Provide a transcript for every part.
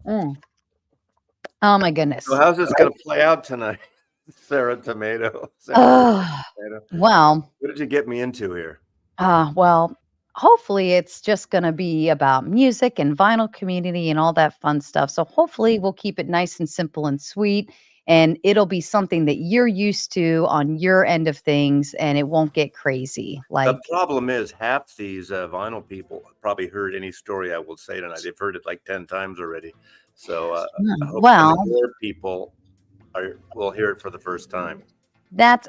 Mm. Oh my So goodness. how's this going to play out tonight, Sarah Tomato? Sarah Oh, Tomato. well, What did you get me into here? well, hopefully it's just going to be about music and vinyl community and all that fun stuff. So hopefully we'll keep it nice and simple and sweet. And it'll be something that you're used to on your end of things, and it won't get crazy. The Like, problem is half these vinyl people probably heard any story I will say tonight. They've heard it like 10 times already. So I hope some well, more people will hear it for the first time. that's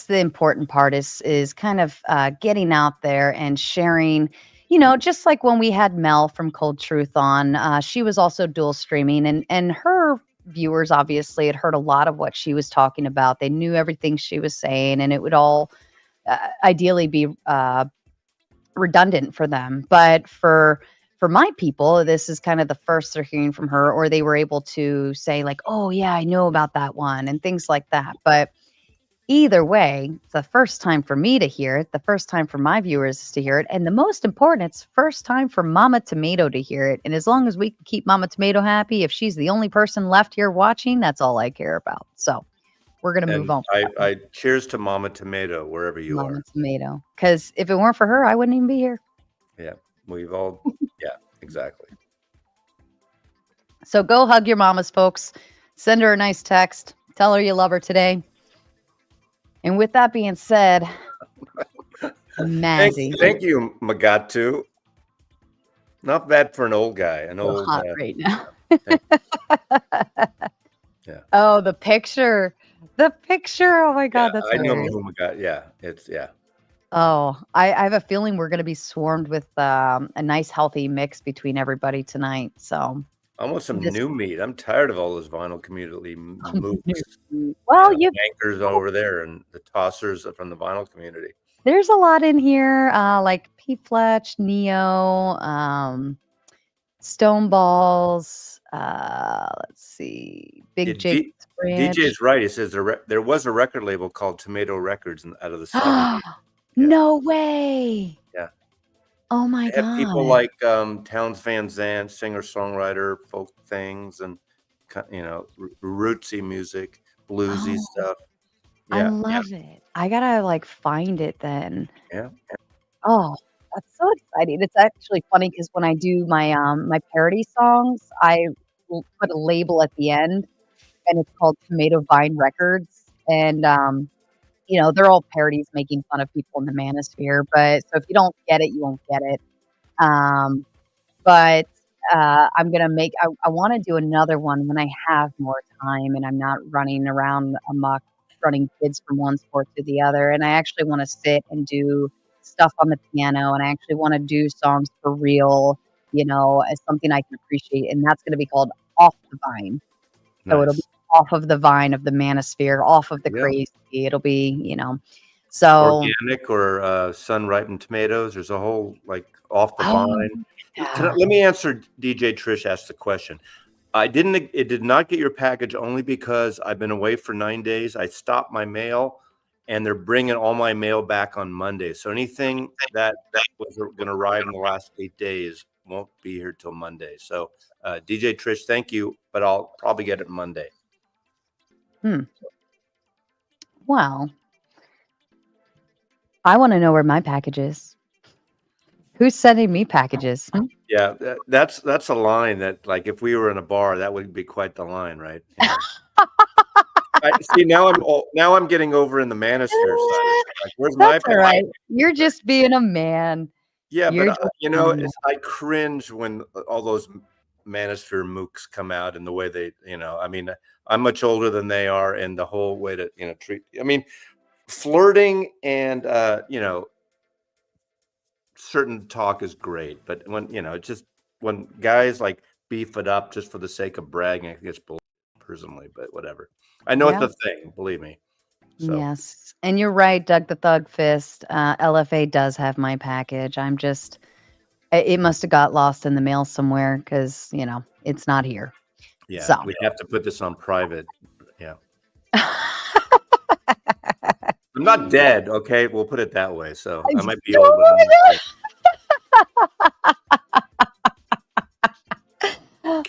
the important part is kind of getting out there and sharing, just like when we had Mel from Cold Truth on. She was also dual streaming, and her viewers obviously had heard a lot of what she was talking about. They knew everything she was saying, and it would all ideally be redundant for them. But for my people, this is kind of the first they're hearing from her, or they were able to say like, oh yeah, I know about that one, and things like that. But either way, it's the first time for me to hear it, the first time for my viewers to hear it, and the most important, it's first time for Mama Tomato to hear it. And as long as we can keep Mama Tomato happy, if she's the only person left here watching, that's all I care about. So we're gonna move And on from that one. I cheers to Mama Tomato wherever you Mama are. Tomato. Because if it weren't for her, I wouldn't even be here. Yeah, we've all, yeah, exactly. So go hug your mamas, folks. Send her a nice text. Tell her you love her today. And with that being said, Mazzy. Thank you, Magatu. Not bad for an old guy. An So old, hot right now. yeah. Oh, the picture. The picture. Oh my Yeah, God, that's I know hilarious. who Magat. Yeah, it's yeah. Oh, I have a feeling we're going to be swarmed with a nice, healthy mix between everybody tonight. So I want some this, new meat. I'm tired of all those vinyl community mooks. well, Yeah, anchors over there and the tossers from the vinyl community. there's a lot in here, like P. Fletch, Neo, Stone Balls. Let's see, Yeah, Big Jake Branch. DJ's right. He says there was a record label called Tomato Records out of the 70s. Yeah, No way. yeah. Oh my They had people God. like Townes Van Zandt, singer-songwriter, folk things, and rootsy music, bluesy Oh, stuff. I Yeah, love it. I gotta like find it then. yeah. Oh, that's so exciting. It's actually funny because when I do my parody songs, I will put a label at the end, and it's called Tomato Vine Records. And they're all parodies making fun of people in the manosphere. But so if you don't get it, you won't get it. Um, but I'm gonna make. I want to do another one when I have more time and I'm not running around amok, running kids from one sport to the other. And I actually want to sit and do stuff on the piano, and I actually want to do songs for real. As something I can appreciate, and that's gonna be called Off the Vine. So it'll be Nice. off of the vine of the manosphere, off of the Yeah. crazy. It'll be, so Organic or sun-ripened tomatoes. There's a whole like off the oh, vine. yeah. Let me answer. DJ Trish asked the question. I didn't. It did not get your package only because I've been away for 9 days. I stopped my mail, and they're bringing all my mail back on Monday. So anything that was going to arrive in the last 8 days won't be here till Monday. So DJ Trish, thank you, but I'll probably get it Monday. Well, I wanna know where my package is. Who's sending me packages? Yeah, that's a line that, like, if we were in a bar, that would be quite the line, right? Yeah. I see, now I'm getting over in the manosphere side of it. Like, where's my That's all package? right. You're just being a man. Yeah, but, You're just being a man. I cringe when all those manosphere mooks come out and the way they, I mean, I'm much older than they are, and the whole way to, treat. I mean, flirting and, certain talk is great, but when, just when guys like beef it up just for the sake of bragging, I think it's bull personally, but whatever. I know it's Yeah. a thing, believe me. So Yes. And you're right, Doug the Thug Fist. LFA does have my package. I'm just it must have got lost in the mail somewhere because, it's not here. yeah, So we have to put this on private. Yeah. I'm not dead, okay? We'll put it that way. So I might be old, but I'm not dead.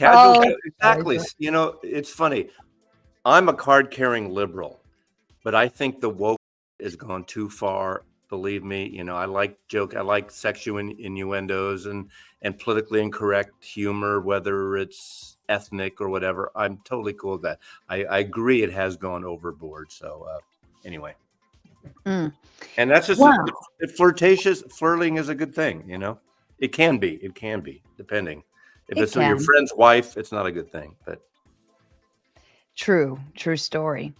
Casual, Oh, exactly. Liza. You know, it's funny. I'm a card-carrying liberal, but I think the woke has gone too far. Believe me, you know, I like joke, I like sexual innuendos and politically incorrect humor, whether it's ethnic or whatever. I'm totally cool with that. I agree it has gone overboard. So anyway, Mm. and that's just Wow, flirtatious. Flirting is a good thing, you know. It can be. It can be, depending. If it it's your can. friend's wife, it's not a good thing. But True story.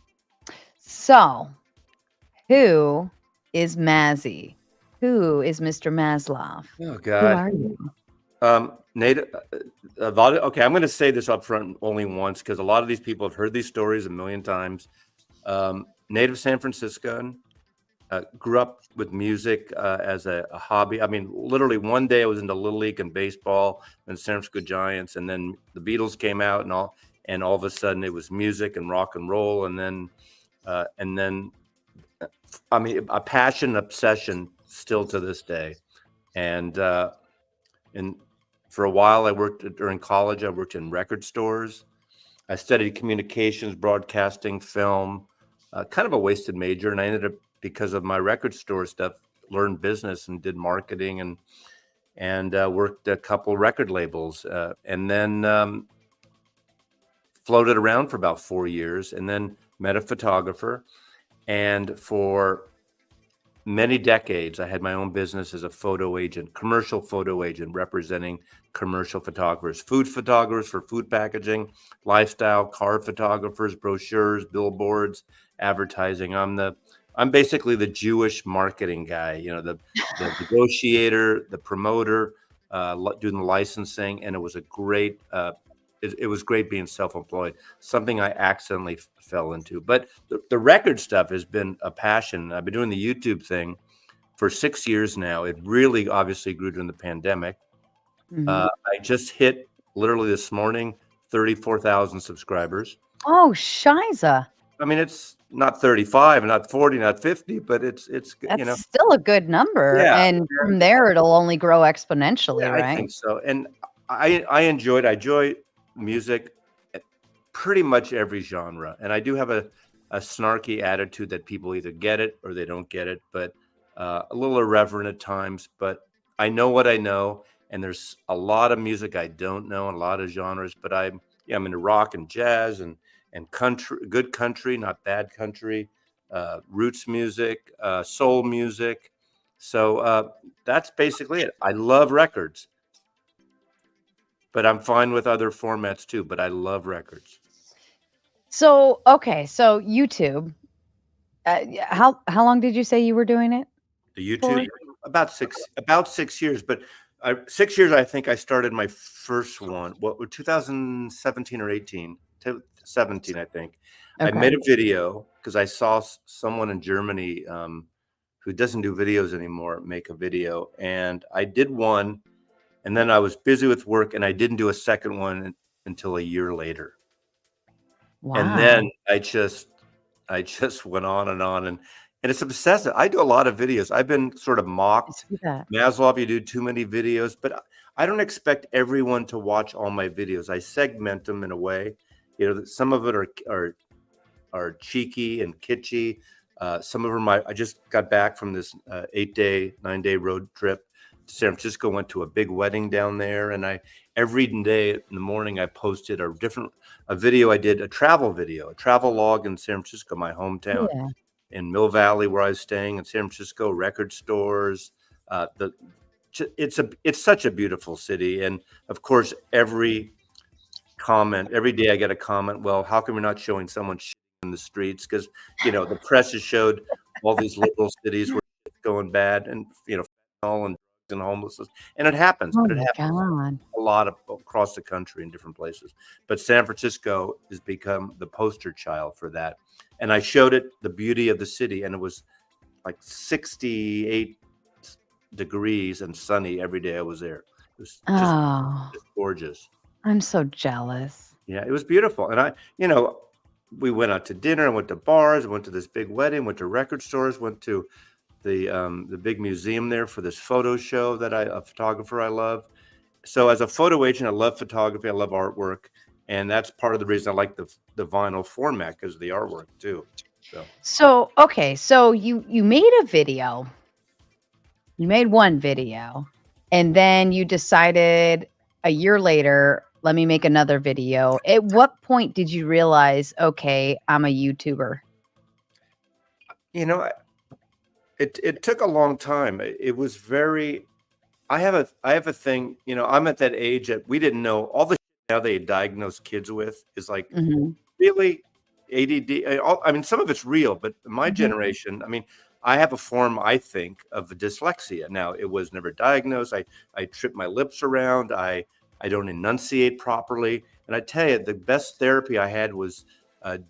So, who is Mazzy? Who is Mr. Maslov? oh Who God, are you? Native. A lot of, okay, I'm going to say this up front only once because a lot of these people have heard these stories a million times. Native San Franciscan. Grew up with music as a hobby. I mean, literally one day I was into Little League and baseball and San Francisco Giants, and then the Beatles came out and all of a sudden it was music and rock and roll, and then I mean, a passion, obsession still to this day. And and for a while, I worked during college. I worked in record stores. I studied communications, broadcasting, film. Kind of a wasted major, and I ended up because of my record store stuff, learned business and did marketing and worked a couple record labels, and then floated around for about 4 years, and then met a photographer, and for many decades, I had my own business as a photo agent, commercial photo agent, representing commercial photographers, food photographers for food packaging, lifestyle, car photographers, brochures, billboards, advertising. I'm basically the Jewish marketing guy, you know, the negotiator, the promoter, doing the licensing, and it was a great. It was great being self-employed, something I accidentally fell into. But the record stuff has been a passion. I've been doing the YouTube thing for 6 years now. It really obviously grew during the pandemic. Mhm. I just hit literally this morning 34,000 subscribers. Oh, Shiza. I mean, it's not 35, not 40, not 50, but it's you That's know, still a good number, yeah, and from there, it'll only grow exponentially, yeah, I right? think so. And I enjoy music, pretty much every genre, and I do have a snarky attitude that people either get it or they don't get it, but a little irreverent at times. But I know what I know, and there's a lot of music I don't know, and a lot of genres. But I'm into rock and jazz and country, good country, not bad country, roots music, soul music. So that's basically it. I love records, but I'm fine with other formats too. But I love records. So, okay, so YouTube, how long did you say you were doing it The YouTube, for? about 6 years, but 6 years. I think I started my first one. What were 2017 or 18? 17, I think. I Okay. made a video because I saw someone in Germany who doesn't do videos anymore make a video, and I did one, and then I was busy with work, and I didn't do a second one until a year later. And then Wow. I just went on and it's obsessive. I do a lot of videos. I've been sort of I mocked. see that. Maslov, you do too many videos, but I don't expect everyone to watch all my videos. I segment them in a way. You know, some of it are cheeky and kitschy. Some of them I just got back from this 8-day, 9-day road trip to San Francisco. Went to a big wedding down there, and I every day in the morning I posted a video. I did a travel video, a travel log in San Francisco, my hometown, Yeah. in Mill Valley, where I was staying in San Francisco, record stores. The it's such a beautiful city, and of course, every day I get a comment. Well, how come you're not showing someone shit in the streets? Because the press has showed all these liberal cities where it's going bad, and fentanyl and drugs and homelessness, and it happens, Oh but it my happens god. a lot across the country in different places. But San Francisco has become the poster child for that. And I showed it the beauty of the city, and it was like 68 degrees and sunny every day I was there. It was Oh, just gorgeous. I'm so jealous. Yeah, it was beautiful. And we went out to dinner, went to bars, went to this big wedding, went to record stores, went to the big museum there for this photo show that a photographer I love. So as a photo agent, I love photography. I love artwork, and that's part of the reason I like the vinyl format because of the artwork too. So So, okay, so you made a video. You made one video, and then you decided a year later, let me make another video. At what point did you realize, okay, I'm a YouTuber? you know, it took a long time. It was very. I have a thing. You know, I'm at that age that we didn't know all the now they diagnose kids with is like Mhm. really ADD. I mean, some of it's real, but my Mhm. generation. I mean, I have a form, I think, of dyslexia. Now, it was never diagnosed. I trip my lips around. I don't enunciate properly. And I tell you, the best therapy I had was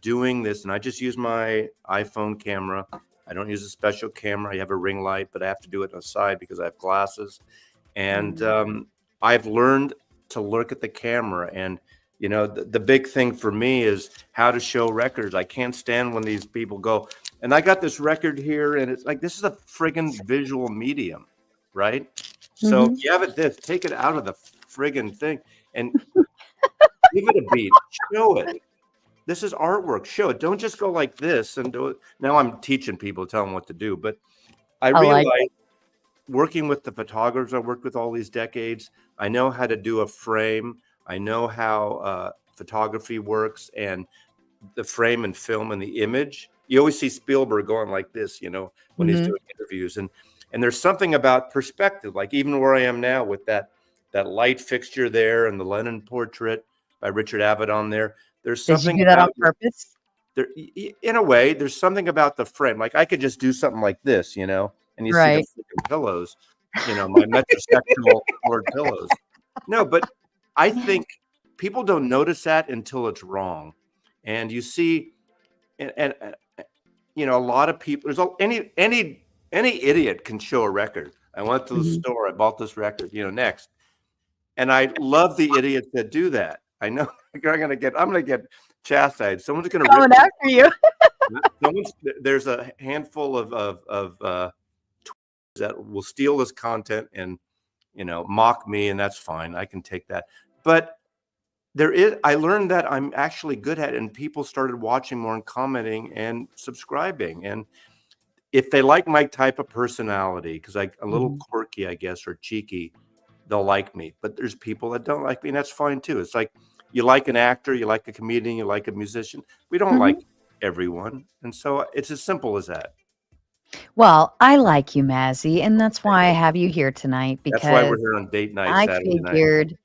doing this. And I just use my iPhone camera. I don't use a special camera. I have a ring light, but I have to do it on the side because I have glasses. And Mm. I've learned to look at the camera. And you know, the big thing for me is how to show records. I can't stand when these people go, and I got this record here, and it's like this is a friggin' visual medium, right? So if Mhm. you have it this, take it out of the friggin' thing and give it a beat. Show it. This is artwork. Show it. Don't just go like this and do it. Now I'm teaching people, telling them what to do, but I I like realize it. working with the photographers I worked with all these decades, I know how to do a frame. I know how photography works and the frame and film and the image. You always see Spielberg going like this, you know, when he's Mhm. doing interviews. And there's something about perspective, like even where I am now with that light fixture there and the Lenin portrait by Richard Avedon there. There's Did you something do that on about purpose? there in a way, there's something about the frame. Like I could just do something like this, you know, and you see the Right. freaking pillows, you know, my metrosexual cord pillows. No, but I think people don't notice that until it's wrong. And you see, you know, a lot of people. Any idiot can show a record. I went to the Mhm. store. I bought this record. You know, next, and I love the idiots that do that. I know I'm gonna get chastised. Someone's gonna rip Coming me. after you. There's a handful of that will steal this content and you know mock me, and that's fine. I can take that. But I learned that I'm actually good at it, and people started watching more and commenting and subscribing. And if they like my type of personality, because I'm a little Mhm. quirky, I guess, or cheeky, they'll like me. But there's people that don't like me, and that's fine too. It's like you like an actor, you like a comedian, you like a musician. We don't like Mhm. everyone, and so it's as simple as that. Well, I like you, Mazzy, and that's why I have you here tonight That's why because we're here on date night, I Saturday night. figured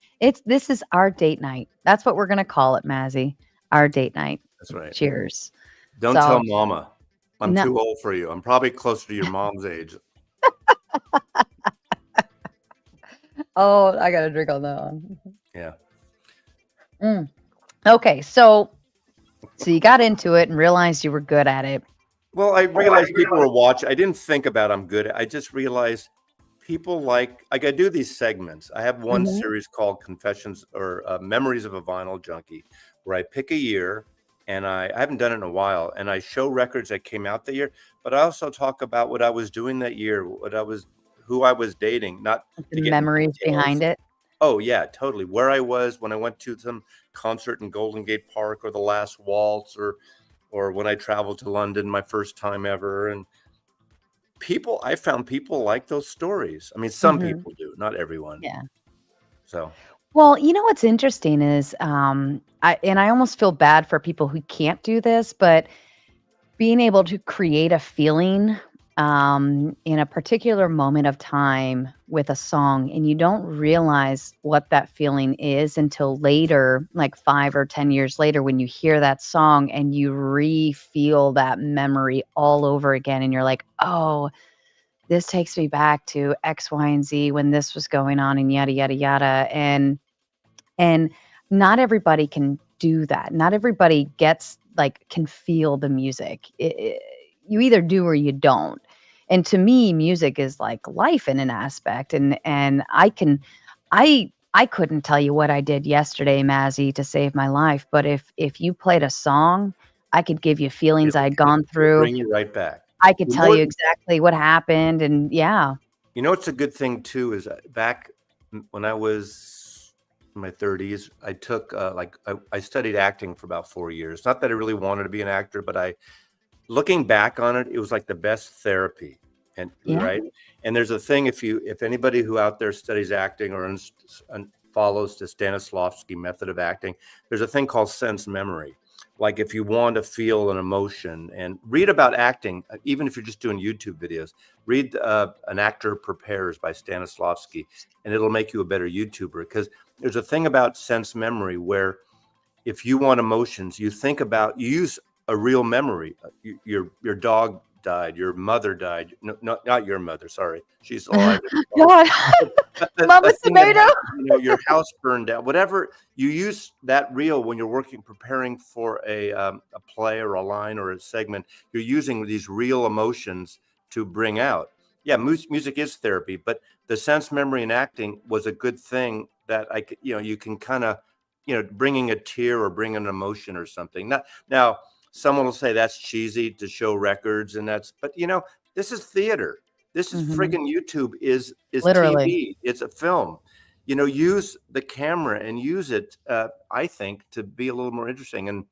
this is our date night. That's what we're gonna call it, Mazzy. Our date night. That's right. Cheers. Don't tell So, mama. I'm no. too old for you. I'm probably closer to your mom's age. Oh, I gotta drink on that one. Yeah. Mm. Okay, so you got into it and realized you were good at it. Well, I realized people were watching. I didn't think about I'm good. I just realized people like I do these segments. I have one Mhm. series called Confessions or Memories of a Vinyl Junkie, where I pick a year, and I haven't done it in a while, and I show records that came out the year, but I also talk about what I was doing that year, who I was dating, not The to get in memories details. behind it. Oh yeah, totally. Where I was when I went to some concert in Golden Gate Park, or the Last Waltz, or when I traveled to London my first time ever. And I found people like those stories. I mean, some Mhm. people do, not everyone. Yeah. So Well, you know what's interesting is, I almost feel bad for people who can't do this, but being able to create a feeling, in a particular moment of time with a song, and you don't realize what that feeling is until later, like 5 or 10 years later when you hear that song and you re-feel that memory all over again, and you're like, "Oh, this takes me back to X, Y, and Z when this was going on and yada, yada, yada," and not everybody can do that. Not everybody can feel the music. You either do or you don't. And to me, music is like life in an aspect. And I couldn't tell you what I did yesterday, Mazzy, to save my life. But if you played a song, I could give you feelings I'd gone it'll through. bring you right back. I could You tell know you what? exactly what happened. And yeah. You know what's a good thing too is back when I was in my 30s. I took I studied acting for about 4 years. Not that I really wanted to be an actor, but looking back on it, it was like the best therapy. And Yeah. right. And there's a thing, if anybody who out there studies acting or follows the Stanislavski method of acting, there's a thing called sense memory. Like if you want to feel an emotion, and read about acting, even if you're just doing YouTube videos, read An Actor Prepares by Stanislavski, and it'll make you a better YouTuber. Because there's a thing about sense memory where if you want emotions, you use a real memory. Your dog died, your mother died. No, not your mother. Sorry, she's alive. God. A Mama thing that Tomato. happened, your house burned down. Whatever, you use that reel when you're preparing for a play or a line or a segment. You're using these real emotions to bring out. Yeah, music is therapy, but the sense memory in acting was a good thing that you can kind of, bringing a tear or bring an emotion or something. Now, someone will say that's cheesy to show records, but this is theater. This is Mhm. friggin' YouTube is Literally. TV. It's a film. Use the camera and use it, I think, to be a little more interesting. And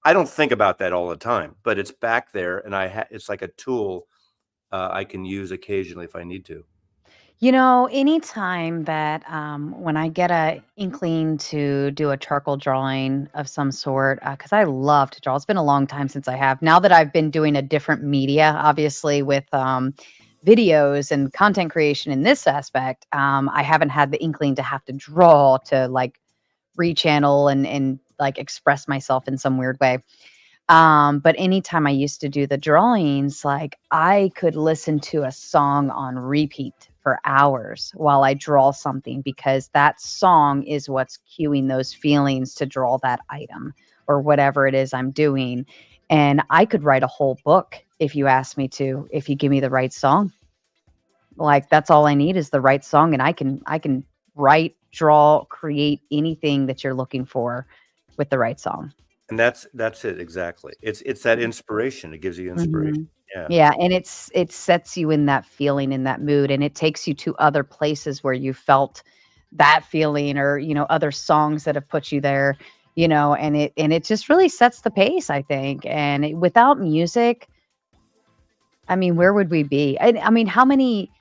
I don't think about that all the time, but it's back there, and it's like a tool I can use occasionally if I need to. Anytime that when I get a inkling to do a charcoal drawing of some sort, because I love to draw. It's been a long time since I have. Now that I've been doing a different media, obviously with videos and content creation in this aspect, I haven't had the inkling to have to draw to like rechannel and like express myself in some weird way. But anytime I used to do the drawings, like I could listen to a song on repeat for hours while I draw something because that song is what's cueing those feelings to draw that item or whatever it is I'm doing. And I could write a whole book if you ask me to, if you give me the right song. Like that's all I need is the right song and I can write, draw, create anything that you're looking for with the right song. And that's it exactly. It's that inspiration. It gives you inspiration. Mhm. Yeah. Yeah, and it sets you in that feeling, in that mood, and it takes you to other places where you felt that feeling or, other songs that have put you there, and it just really sets the pace, I think, and without music, I mean, where would we be? I mean, how many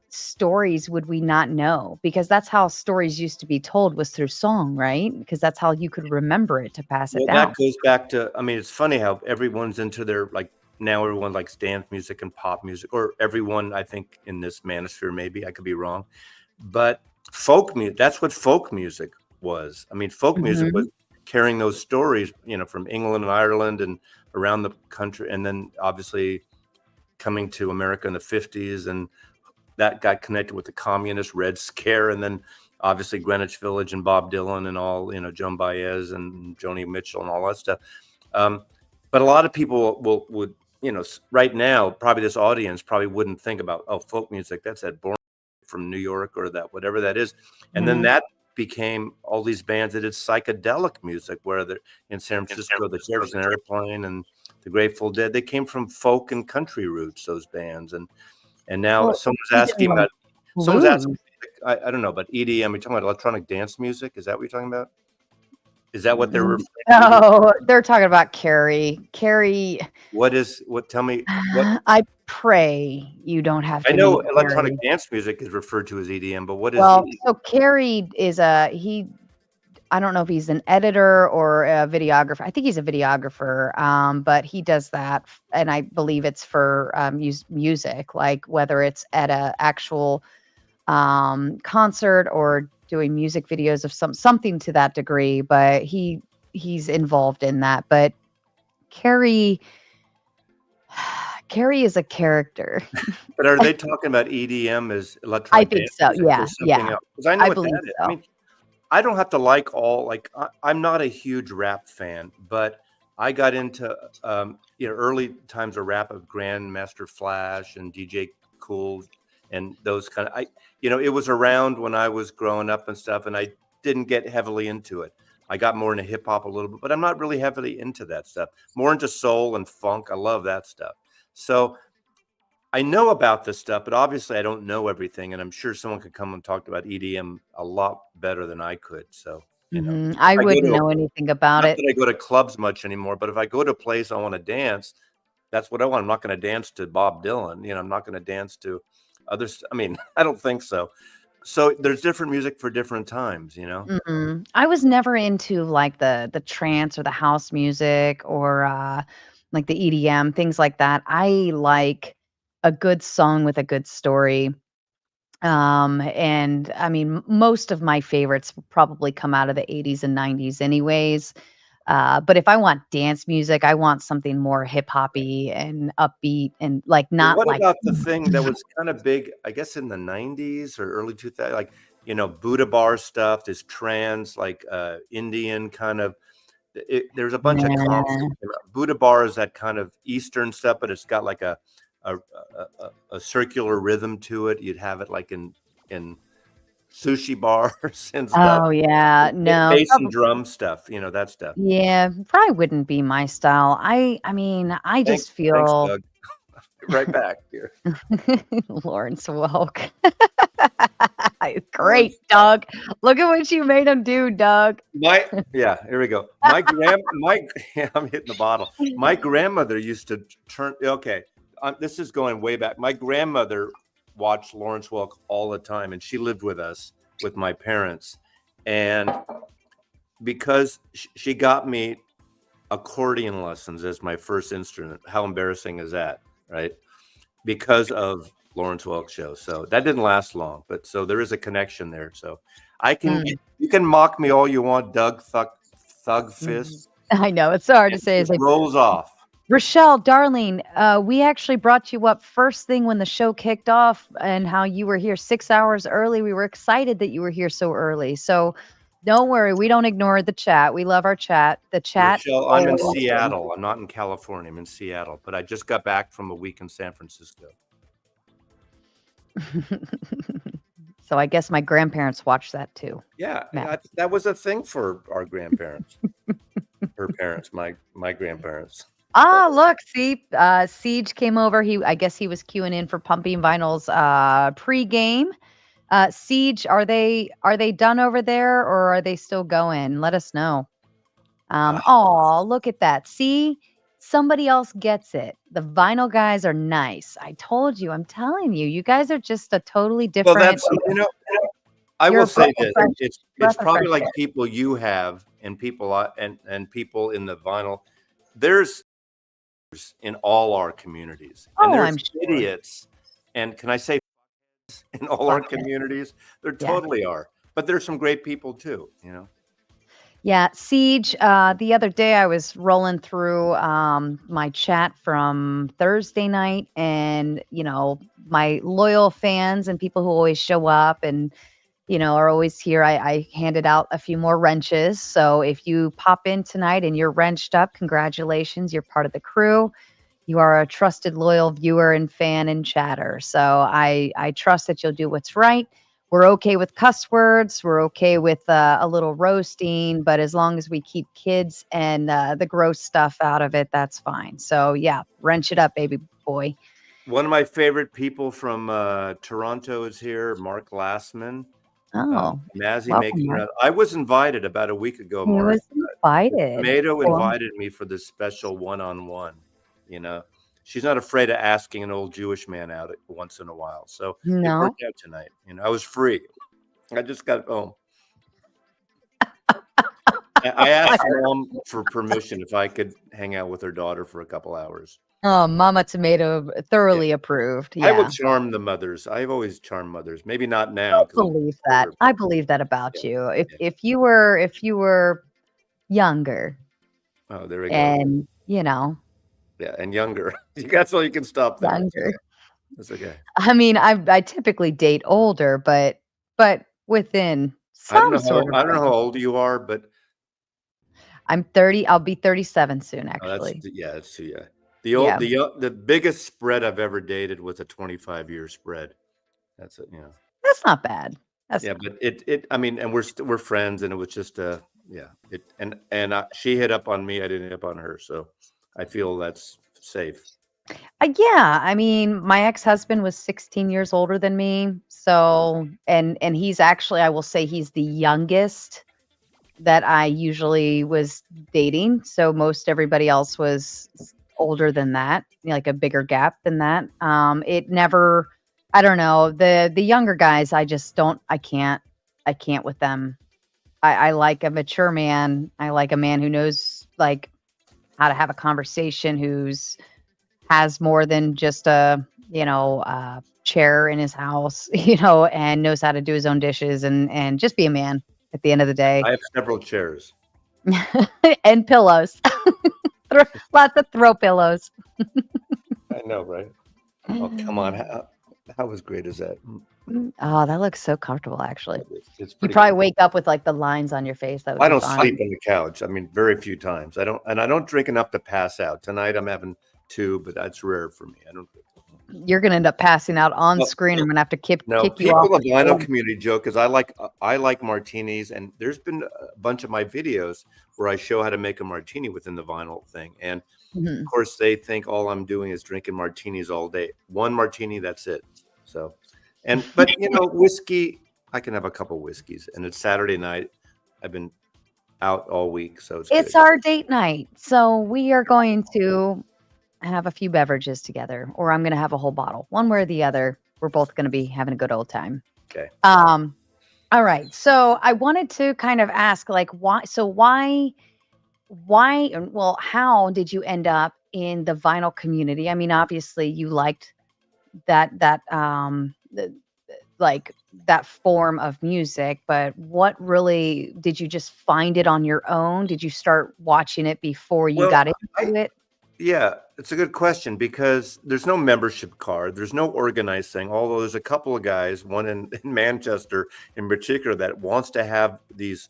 stories would we not know? Because that's how stories used to be told was through song, right? Because that's how you could remember it to pass it Well, down. that goes back to, I mean, it's funny how everyone's into their, like, now everyone likes dance music and pop music, or everyone, I think, in this manosphere, maybe I could be wrong, but folk music, that's what folk music was. I mean, folk music was Mhm. carrying those stories, from England and Ireland and around the country, and then obviously coming to America in the 50s, and that got connected with the communist Red Scare, and then obviously Greenwich Village and Bob Dylan and all, Joan Baez and Joni Mitchell and all that stuff. Um, but a lot of people would, right now, probably this audience probably wouldn't think about, oh, folk music, that's that boring from New York or that whatever that is. And then Mhm. that became all these bands that did psychedelic music, where they're in San Francisco, the Jefferson Airplane and the Grateful Dead, they came from folk and country roots, those bands. And now Well, someone's even asking like about, someone's asking, blues. I don't know, about EDM. You're talking about electronic dance music? Is that what you're talking about? Is that what they're Mm, referring to? no, they're talking about Carrie. Carrie, Tell me what, I pray you don't have I to know meet electronic Carrie. dance music is referred to as EDM, but what is Well, EDM? so Carrie is I don't know if he's an editor or a videographer. I think he's a videographer, but he does that, and I believe it's for music, like whether it's at a actual concert or doing music videos of something to that degree. But he's involved in that. But Carrie, Carrie is a character. But are they talking about EDM as I electronic think dance so. music or Yeah, something yeah, else? Because I know I what believe that is. I so. mean, I don't have to like I'm not a huge rap fan, but I got into early times of rap of Grandmaster Flash and DJ Cool and those kind of, it was around when I was growing up and stuff, and I didn't get heavily into it. I got more into hip hop a little bit, but I'm not really heavily into that stuff. More into soul and funk. I love that stuff. So I know about this stuff, but obviously I don't know everything, and I'm sure someone could come and talk about EDM a lot better than I could. So, I I go wouldn't to know anything about not it. that I go to clubs much anymore, but if I go to a place I want to dance, that's what I want. I'm not going to dance to Bob Dylan. I'm not going to dance to others. I mean, I don't think so. So there's different music for different times. I was never into like the trance or the house music or like the EDM, things like that. I like a good song with a good story. And I mean, most of my favorites will probably come out of the 80s and 90s anyways. But if I want dance music, I want something more hip hoppy and upbeat and like Well, not what like about the thing that was kind of big, I guess, in the 90s or early 2000s, like, Buddha bar stuff, this trans, like Indian kind of, there's a bunch of comps that nah. came out. Buddha bar is that kind of Eastern stuff, but it's got like a circular rhythm to it. You'd have it like in sushi bars and stuff. Oh yeah, no, Bass and drum stuff, that stuff. yeah, probably wouldn't be my style. I mean, I Thanks, just thanks, feel Doug. Right back here. Lawrence Welk. Great, Doug. Look at what you made him do, Doug. Yeah, here we go. Yeah, I'm hitting the bottle. My grandmother used to turn. Okay, this is going way back. My grandmother watched Lawrence Welk all the time, and she lived with us with my parents, and because she got me accordion lessons as my first instrument. How embarrassing is that, right? Because of Lawrence Welk show. So that didn't last long, but so there is a connection there. So you can mock me all you want, Doug Thug Fist. I know it's so hard to It say. It's just like rolls off. Rochelle, darling, we actually brought you up first thing when the show kicked off, and how you were here 6 hours early. We were excited that you were here so early. So don't worry, we don't ignore the chat. We love our chat. The chat. Rochelle, I'm in Seattle. I'm not in California. I'm in Seattle, but I just got back from a week in San Francisco. So I guess my grandparents watched that too. Yeah, that was a thing for our grandparents. Her parents, my grandparents. Ah, look, see, Siege came over. I guess he was queuing in for Pumping Vinyl's pre-game. Siege, are they done over there or are they still going? Let us know. Oh, look at that. See, somebody else gets it. The vinyl guys are nice. I told you, I'm telling you, you guys are just a totally Well, different. that's I You're will a breath say of this: fresh, it's breath of probably fresh like air. people you have and people and people in the vinyl. There's in all our communities, and Oh, there's I'm sure. idiots, and can I say in all our communities? There Yeah. totally are, but there's some great people too. Yeah, Siege, the other day I was rolling through my chat from Thursday night, and my loyal fans and people who always show up and are always here. I handed out a few more wrenches. So if you pop in tonight and you're wrenched up, congratulations, you're part of the crew. You are a trusted, loyal viewer and fan and chatter. So I trust that you'll do what's right. We're okay with cuss words. We're okay with a little roasting, but as long as we keep kids and the gross stuff out of it, that's fine. So yeah, wrench it up, baby boy. One of my favorite people from Toronto is here, Mark Glassman. Oh, Mazy welcome, making Mark. around. I was invited about a week ago, He Mark. was invited. Tomato Well, invited me for this special one-on-one. She's not afraid of asking an old Jewish man out once in a while. So it no. worked out tonight. I was free. I just got home. I asked Mom for permission if I could hang out with her daughter for a couple hours. Oh, Mama Tomato thoroughly approved. I will Yeah. charm the mothers. I've always charmed mothers. Maybe not now I because I'm believe that. older. I believe that about Yeah, you. yeah. If you were younger Oh, there we go. and, Yeah, and younger. That's all you can stop there. younger. That's okay. I mean, I typically date older, but within I don't some know sort of how range. old you are, but I'm 30. I'll be 37 soon, oh, that's actually. yeah. Yeah. The biggest spread I've ever dated was a 25-year spread. That's it. That's not bad. That's Yeah, not. but I mean, and we're friends, and it was just yeah. She hit up on me. I didn't hit up on her, so I feel that's safe. Yeah, I mean, my ex-husband was 16 years older than me, so and he's actually, I will say he's the youngest that I usually was dating, so most everybody else was older than that, like a bigger gap than that. It never, I don't know, the younger guys, I can't with them. I like a mature man. I like a man who knows like how to have a conversation, who's has more than just a, chair in his house, and knows how to do his own dishes and just be a man at the end of the day. I have several chairs. And pillows. Lots of throw pillows. I know, right? Oh, come on. How as great is that? Oh, that looks so comfortable, actually. It's You pretty probably cool. wake up with, like, the lines on your face. That would I be don't fun. sleep on the couch. I mean, very few times. I don't drink enough to pass out. Tonight I'm having two, but that's rare for me. I don't. You're gonna end up passing out on Well, screen. I'm gonna have to no, kick you off people in the the vinyl phone. community joke because I like martinis, and there's been a bunch of my videos where I show how to make a martini within the vinyl thing, and of Mhm. course they think all I'm doing is drinking martinis all day. One martini, that's it. So, but whiskey, I can have a couple whiskeys, and it's Saturday night. I've been out all week, so it's It's good. our date night, so we are going to have a few beverages together, or I'm gonna have a whole bottle. One way or the other, we're both gonna be having a good old time. Okay. Um, all right. So I wanted to kind of ask, like, well, how did you end up in the vinyl community? I mean, obviously you liked like that form of music, but what really did you just find it on your own? Did you start watching it before you Well, got I into it? yeah, it's a good question because there's no membership card, there's no organized thing. Although there's a couple of guys, one in Manchester in particular, that wants to have these.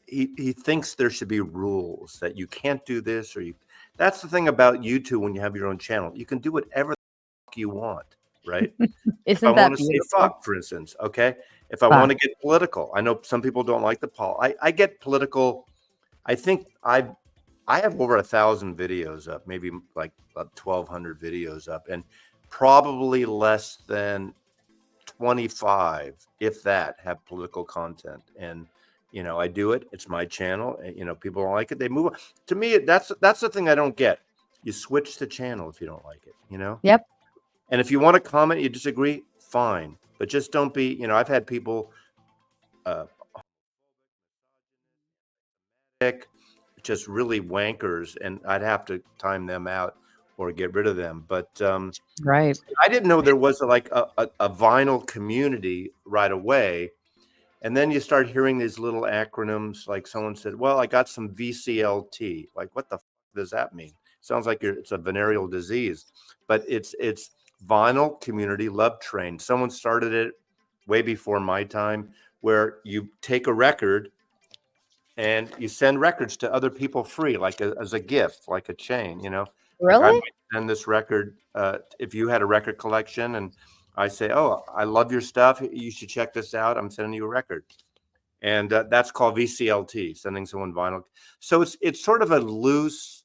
He thinks there should be rules that you can't do this or you. That's the thing about YouTube when you have your own channel. You can do whatever the fuck you want, right? If I Isn't want that to say beautiful? fuck, for instance, okay. If I want Fuck. to get political, I know some people don't like the Paul. I get political. I think I have over 1,000 videos up, maybe like 1,200 videos up, and probably less than 25, if that, have political content. And I do it. It's my channel. And, people don't like it. They move on. To me, that's the thing I don't get. You switch the channel if you don't like it. Yep. And if you want to comment, you disagree, fine. But just don't be. I've had people uh, just really wankers, and I'd have to time them out or get rid of them. But Right. I didn't know there was like a vinyl community right away. And then you start hearing these little acronyms, like someone said, "Well, I got some VCLT." Like, what the does that mean? Sounds like it's a venereal disease, but it's Vinyl Community Love Train. Someone started it way before my time, where you take a record and you send records to other people free, like as a gift, like a chain. Like I Really? might send this record if you had a record collection, and I say, "Oh, I love your stuff. You should check this out. I'm sending you a record." And that's called VCLT, sending someone vinyl. So it's sort of a loose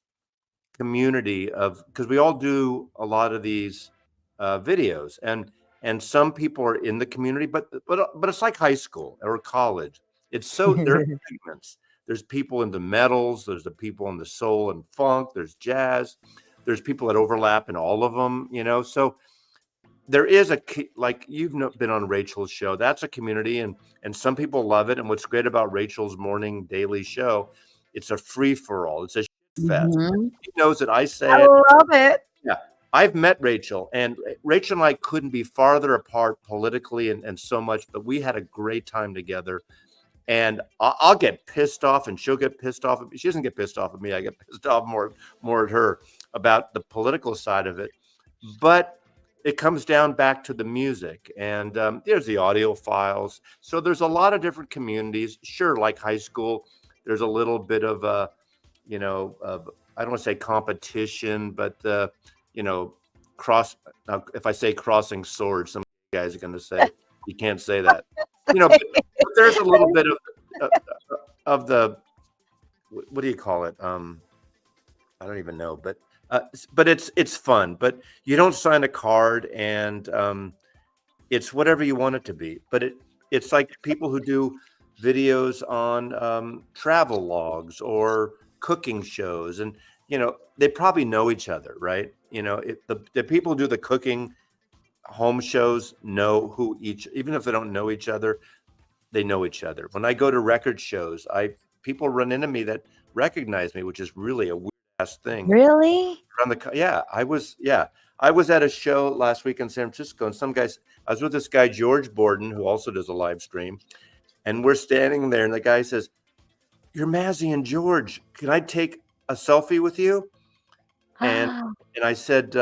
community of because we all do a lot of these videos, and some people are in the community, but it's like high school or college. It's so there are segments. There's people in the metals. There's the people in the soul and funk. There's jazz. There's people that overlap in all of them. So there is like you've been on Rachel's show. That's a community, and some people love it. And what's great about Rachel's morning daily show, it's a free for all. It's a shit fest. Mhm. She knows that I I say it. love it. Yeah, I've met Rachel, and Rachel and I couldn't be farther apart politically and so much, but we had a great time together. And I'll get pissed off, and she'll get pissed off at me. She doesn't get pissed off at me. I get pissed off more at her about the political side of it. But it comes down back to the music, and there's the audio files. So there's a lot of different communities. Sure, like high school, there's a little bit of of I don't want to say competition, but you know, cross. Now, if I say crossing swords, some guys are going to say you can't say that. But there's a little bit of the what do you call it? I don't even know, but But it's fun. But you don't sign a card, and it's whatever you want it to be. But it's like people who do videos on travel logs or cooking shows, and they probably know each other, right? The people who do the cooking home shows know who each, even if they don't know each other, they know each other. When I go to record shows, people run into me that recognize me, which is really a weird ass thing. Really? I was at a show last week in San Francisco, and I was with this guy George Borden, who also does a live stream, and we're standing there, and the guy says, "You're Mazzy and George. Can I take a selfie with you?" And I said,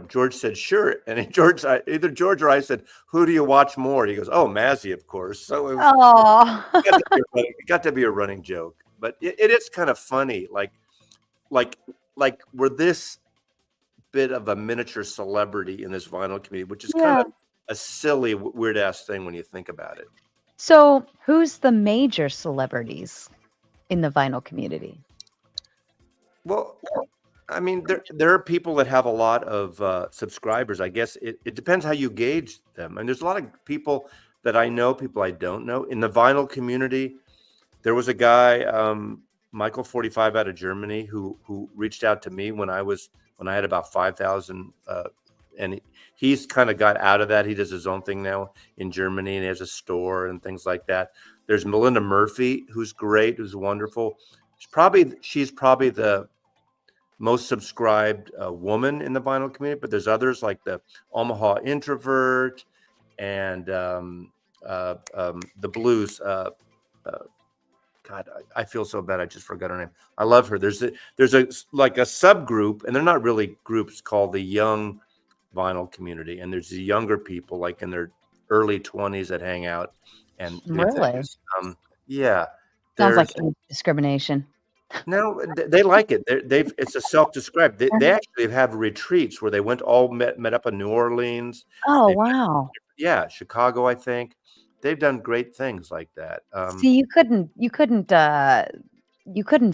George said, "Sure." And either George or I said, "Who do you watch more?" He goes, "Oh, Mazzy, of course." So Oh. it got to be a running joke, but it is kind of funny, like we're this bit of a miniature celebrity in this vinyl community, which is kind of a silly, weird ass thing when you think about it. So, who's the major celebrities in the vinyl community? Well, I mean, there are people that have a lot of subscribers. I guess it depends how you gauge them. And there's a lot of people that I know, people I don't know. In the vinyl community, there was a guy, Michael 45 out of Germany, who reached out to me when I had about 5,000, and he's kind of got out of that. He does his own thing now in Germany, and he has a store and things like that. There's Melinda Murphy, who's great, who's wonderful. She's probably the most subscribed woman in the vinyl community, but there's others like the Omaha Introvert and the Blues. God, I feel so bad. I just forgot her name. I love her. There's a like a subgroup, and they're not really groups, called the Young Vinyl Community, and there's the younger people like in their early 20s that hang out and do Really? things. Yeah, Sounds like there's age discrimination. no, they like it. It's a self-described. They actually have retreats where they met up in New Orleans. Oh, They've wow. Yeah, Chicago, I think. They've done great things like that. See, you couldn't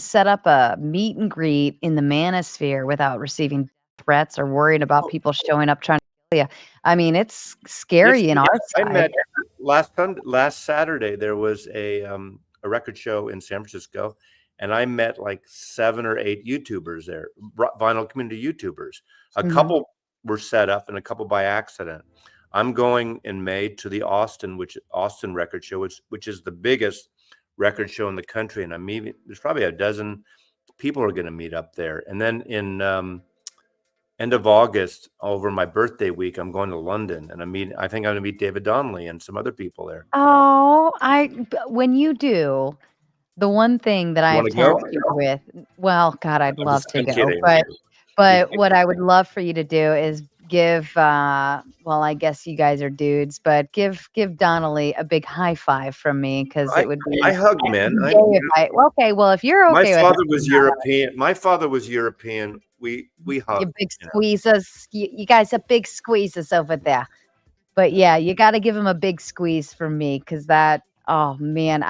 set up a meet and greet in the manosphere without receiving threats or worrying about Oh, people showing up trying to kill you. I mean, it's yes, scary in our I side. met last Saturday. There was a record show in San Francisco, and I met like 7 or 8 YouTubers there, vinyl community YouTubers. A Mhm. couple were set up, and a couple by accident. I'm going in May to the Austin record show, which is the biggest record show in the country, and there's probably a dozen people are going to meet up there. And then in end of August, over my birthday week, I'm going to London, and I think I'm going to meet David Donnelly and some other people there. Oh, when you do, the one thing that I You have want to go? tasked you with, well, God, I'd love to I'm go, kidding. but what I would love for you to do is give, well, I guess you guys are dudes, but give Donnelly a big high five from me because I it would I be hug men. yay if well, okay, well, if you're My okay with father it, was European. My father was European. We you hugged. big squeezes, you guys are big squeezes over there. But yeah, you gotta give him a big squeeze for me because that oh man,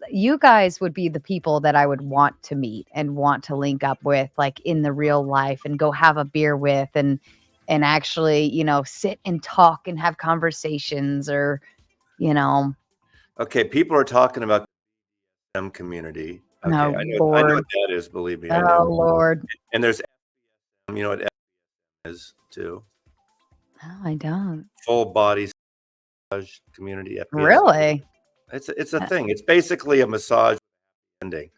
you guys would be the people that I would want to meet and want to link up with, like, in the real life and go have a beer with and actually, sit and talk and have conversations or, you know Okay, people are talking about the M community. Okay, oh, I know Lord. what that is. Believe me, I Oh, know. Lord. And there's what FM is too. No, I don't. Full body massage community, FPS. Really? It's a thing. It's basically a massage ending.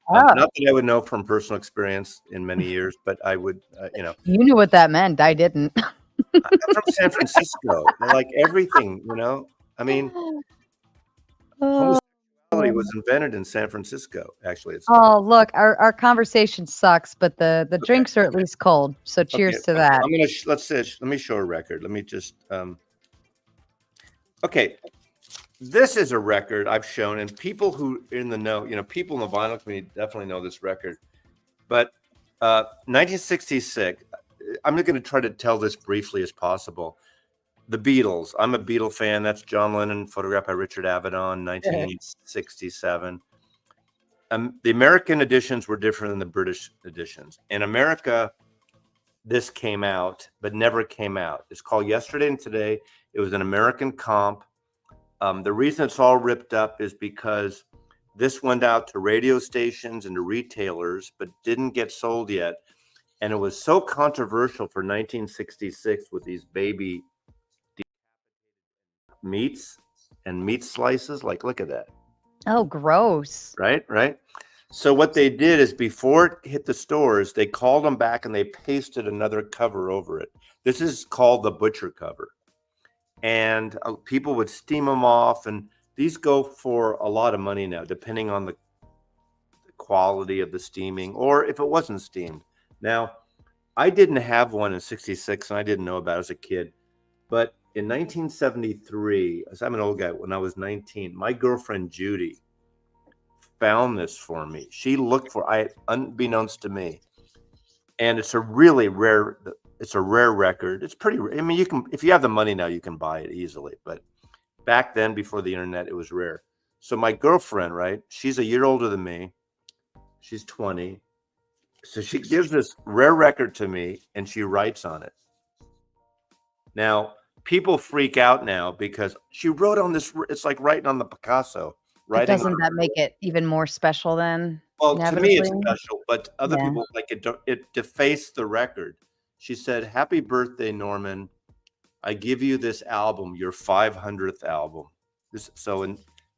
Oh, Not that I would know from personal experience in many years, but I would, you knew what that meant, I didn't. I'm from San Francisco. I like everything. I mean, Oh. homosexuality was invented in San Francisco. Actually, it started. Oh, look, our conversation sucks, but the Okay, drinks are at least cold, so okay. cheers to that. I'm gonna let me show a record. Let me just okay. This is a record I've shown, and people who in the know, people in the vinyl community definitely know this record. But 1966, I'm going to try to tell this briefly as possible. The Beatles. I'm a Beatle fan. That's John Lennon, photographed by Richard Avedon, 1967. The American editions were different than the British editions. In America, this came out, but never came out. It's called Yesterday and Today. It was an American comp. The reason it's all ripped up is because this went out to radio stations and to retailers, but didn't get sold yet. And it was so controversial for 1966 with these baby meats and meat slices. Like, look at that. Oh, gross. Right. So what they did is before it hit the stores, they called them back and they pasted another cover over it. This is called the butcher cover. And people would steam them off. And these go for a lot of money now, depending on the quality of the steaming or if it wasn't steamed. Now, I didn't have one in 66 and I didn't know about it as a kid. But in 1973, as I'm an old guy, when I was 19, my girlfriend Judy found this for me. She looked for it, unbeknownst to me. And it's a really rare, it's a rare record. It's pretty, I mean, you can, if you have the money now, you can buy it easily. But back then, before the internet, it was rare. So my girlfriend, right, she's a year older than me. She's 20. So she gives this rare record to me and she writes on it. Now, people freak out now because she wrote on this, it's like writing on the Picasso. But doesn't that make it even more special then? Well, to me it's special, but other people like it defaced the record. She said, "Happy birthday, Norman. I give you this album, your 500th album."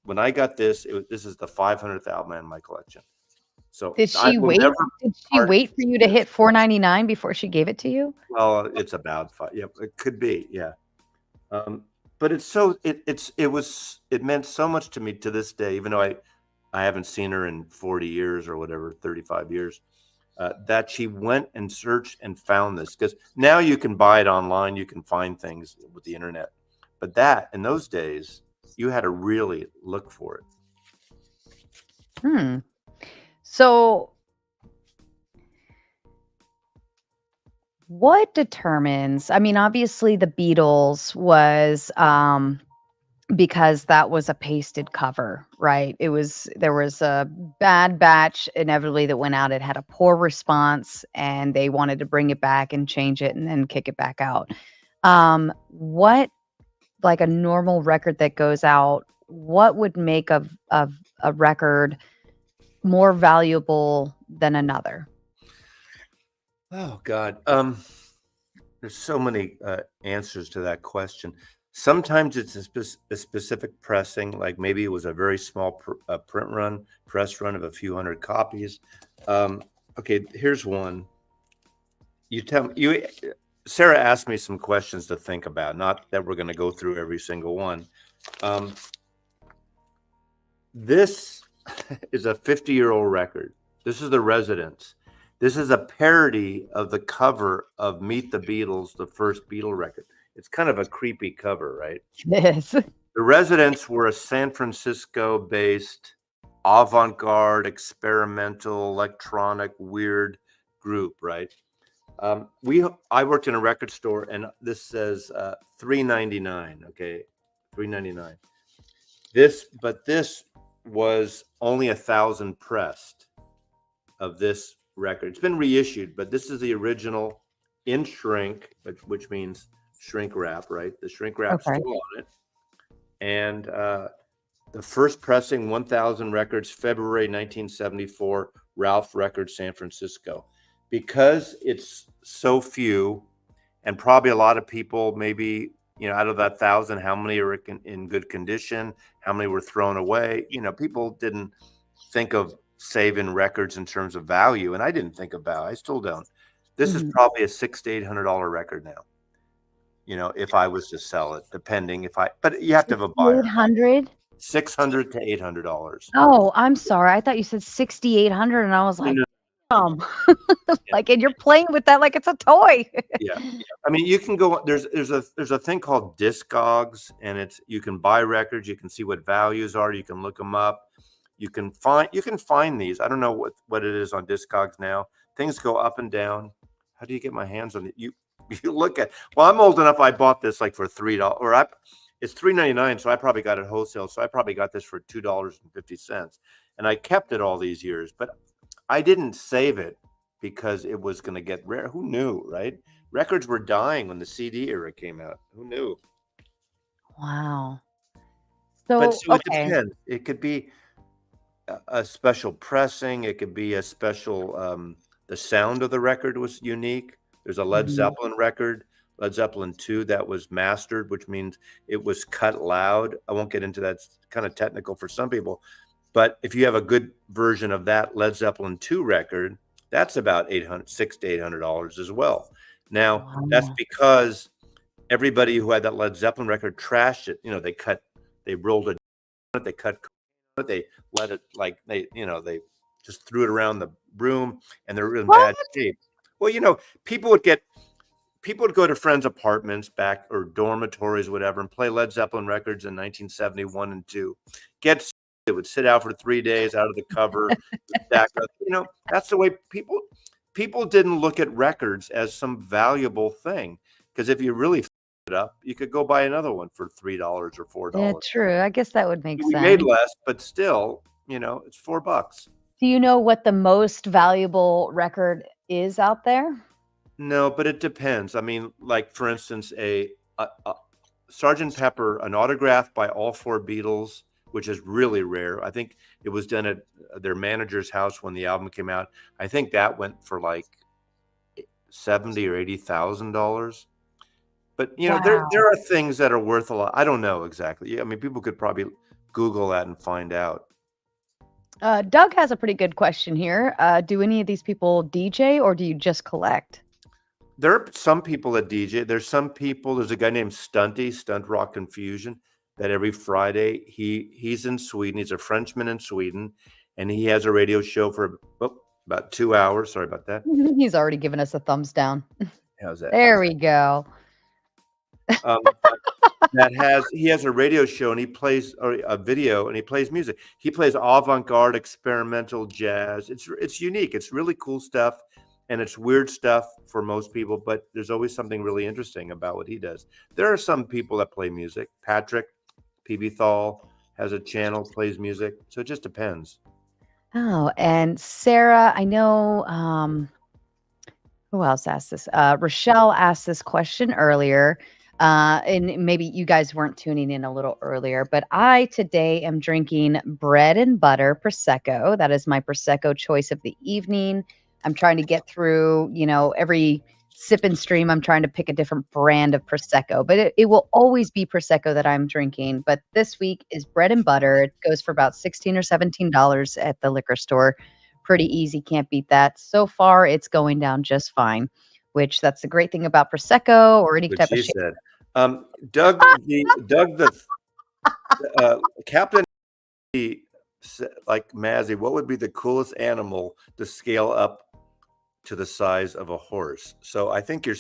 When I got this, this is the 500th album in my collection. So did she wait? Did she wait for you to hit $4.99 before she gave it to you? Well, it's about five. Yeah, it could be. Yeah. But it's so it meant so much to me to this day, even though I haven't seen her in 40 years or whatever, 35 years, that she went and searched and found this, because now you can buy it online, you can find things with the internet, but that in those days you had to really look for it. So what determines, I mean, obviously the Beatles was because that was a pasted cover, right? There was a bad batch inevitably that went out. It had a poor response and they wanted to bring it back and change it and then kick it back out. What, like a normal record that goes out, what would make a record more valuable than another? Oh God. There's so many answers to that question. Sometimes it's a specific pressing, like maybe it was a very small press run of a few hundred copies. Okay, here's one. Sarah asked me some questions to think about, not that we're going to go through every single one. This is a 50-year-old record. This is The Residents. This is a parody of the cover of Meet the Beatles, the first Beatle record. It's kind of a creepy cover, right? Yes. The Residents were a San Francisco-based avant-garde, experimental, electronic, weird group, right? I worked in a record store, and this says $3.99. Okay, $3.99. This was only 1,000 pressed of this record. It's been reissued, but this is the original in shrink, which means shrink wrap, right? The shrink wrap's still on it. And the first pressing, 1,000 records, February 1974, Ralph Records, San Francisco. Because it's so few, and probably a lot of people, maybe, out of that 1,000, how many are in good condition? How many were thrown away? People didn't think of saving records in terms of value, and I didn't think about it. I still don't. This is probably a $600 to $800 record now. If I was to sell it, depending but you have to have a buyer. $600 to $800. Oh, I'm sorry. I thought you said 6,800, and I was like, like, and you're playing with that like it's a toy. Yeah. I mean, you can go. There's a thing called Discogs, and you can buy records. You can see what values are. You can look them up. You can find these. I don't know what it is on Discogs now. Things go up and down. How do you get my hands on it? You look at. Well, I'm old enough. I bought this like for $3, it's $3.99. So I probably got it wholesale. So I probably got this for $2.50. and I kept it all these years. But I didn't save it because it was going to get rare. Who knew, right? Records were dying when the CD era came out. Who knew? Wow. But So, so it okay. depends. It could be a special pressing. It could be a special. The sound of the record was unique. There's a Led Mhm. Zeppelin record, Led Zeppelin 2, that was mastered, which means it was cut loud. I won't get into that. It's kind of technical for some people. But if you have a good version of that Led Zeppelin 2 record, that's about $600 to $800 as well. Now, that's Wow. because everybody who had that Led Zeppelin record trashed it. They rolled it, they cut it, they let it they just threw it around the room, and they're in What? bad shape. Well, people would go to friends' apartments back or dormitories, whatever, and play Led Zeppelin records in 1971 and 2. It would sit out for 3 days out of the cover, stack up. That's the way people didn't look at records as some valuable thing, because if you really it up, you could go buy another one for $3 or Yeah, $4. true. I guess that would make We made sense. less, but still, it's $4. Do you know what the most valuable record is out there? No, but it depends. I mean, like for instance, a Sergeant Pepper, an autograph by all four Beatles, which is really rare. I think it was done at their manager's house when the album came out. I think that went for like 70 or $80,000. But there Wow. are things that are worth a lot. I don't know exactly. I mean, people could probably Google that and find out. Doug has a pretty good question here. Do any of these people DJ or do you just collect? There are some people that DJ. There's a guy named Stunt Rock Confusion, that every Friday he's in Sweden. He's a Frenchman in Sweden, and he has a radio show for about 2 hours. Sorry about that. He's already given us a thumbs down. How's that? There we go. He has a radio show, and he plays a video, and he plays music. He plays avant-garde experimental jazz. It's unique. It's really cool stuff, and it's weird stuff for most people, but there's always something really interesting about what he does. There are some people that play music. Patrick PB Thal has a channel, plays music, so it just depends. Oh, and Sarah, I know, who else asked this? Rochelle asked this question earlier, and maybe you guys weren't tuning in a little earlier, but I today am drinking bread and butter Prosecco. That is my Prosecco choice of the evening. I'm trying to get through, every sip and stream. I'm trying to pick a different brand of Prosecco, but it will always be Prosecco that I'm drinking. But this week is bread and butter. It goes for about $16 or $17 at the liquor store. Pretty easy, can't beat that. So far, it's going down just fine, which that's the great thing about Prosecco or any What type of she shit. said. Doug the Captain, like Mazzy, what would be the coolest animal to scale up to the size of a horse? So I think you're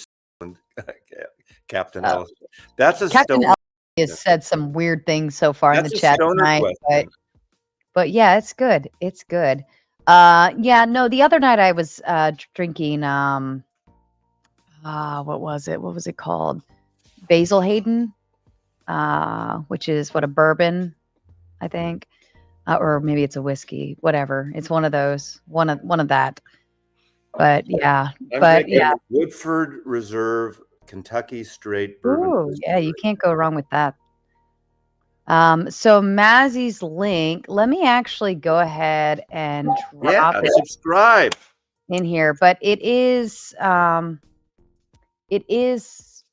Captain Ellis. That's a Captain stoner. L has said some weird things so far in the That's a chat stoner tonight, question. but yeah, it's good. It's good. Yeah, no, the other night I was drinking what was it? What was it called? Basil Hayden, which is what, a bourbon, I think. Or maybe it's a whiskey, whatever. It's one of those, one of that. But yeah, I'm but drinking yeah. Woodford Reserve Kentucky Straight Bourbon Ooh, Whiskey. yeah, you can't go wrong with that. So Mazzy's link, let me actually go ahead and drop it Subscribe. in here, but it is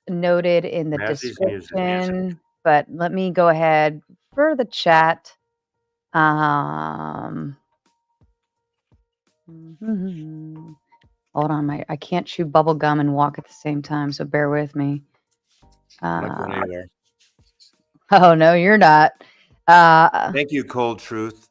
noted in the Mazzy's music. description, but let me go ahead for the chat. Um, hold on, I can't chew bubble gum and walk at the same time, so bear with me. I'm not going anywhere. Oh no, you're not. Thank you, Cold Truth.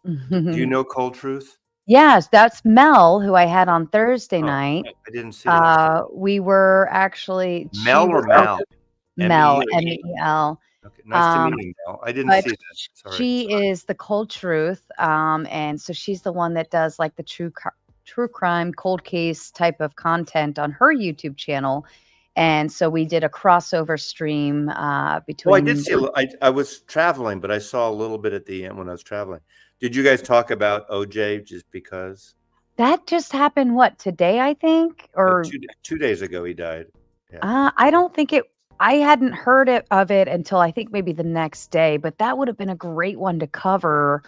Do you know Cold Truth? Yes, that's Mel, who I had on Thursday night. I didn't see that. We were actually Mel or Mal? Mel, M-E-L. MEL. Okay, nice to meet you, Mel. I didn't But see that. Sorry. she is the Cold Truth, and so she's the one that does like the true crime, cold case type of content on her YouTube channel. And so we did a crossover stream between. Well, I did see. I was traveling, but I saw a little bit at the end when I was traveling. Did you guys talk about OJ just because? That just happened, what, today, I think? Or, 2 days ago he died. Yeah. I don't think I hadn't heard of it until I think maybe the next day, but that would have been a great one to cover,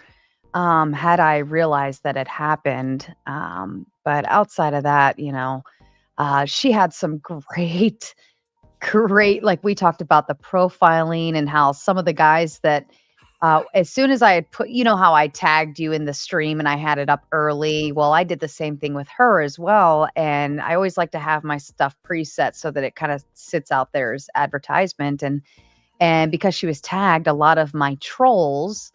had I realized that it happened. But outside of that, she had some great, like, we talked about the profiling and how some of the guys that, as soon as I had put, how I tagged you in the stream and I had it up early. Well, I did the same thing with her as well. And I always like to have my stuff preset so that it kind of sits out there as advertisement. And because she was tagged, a lot of my trolls,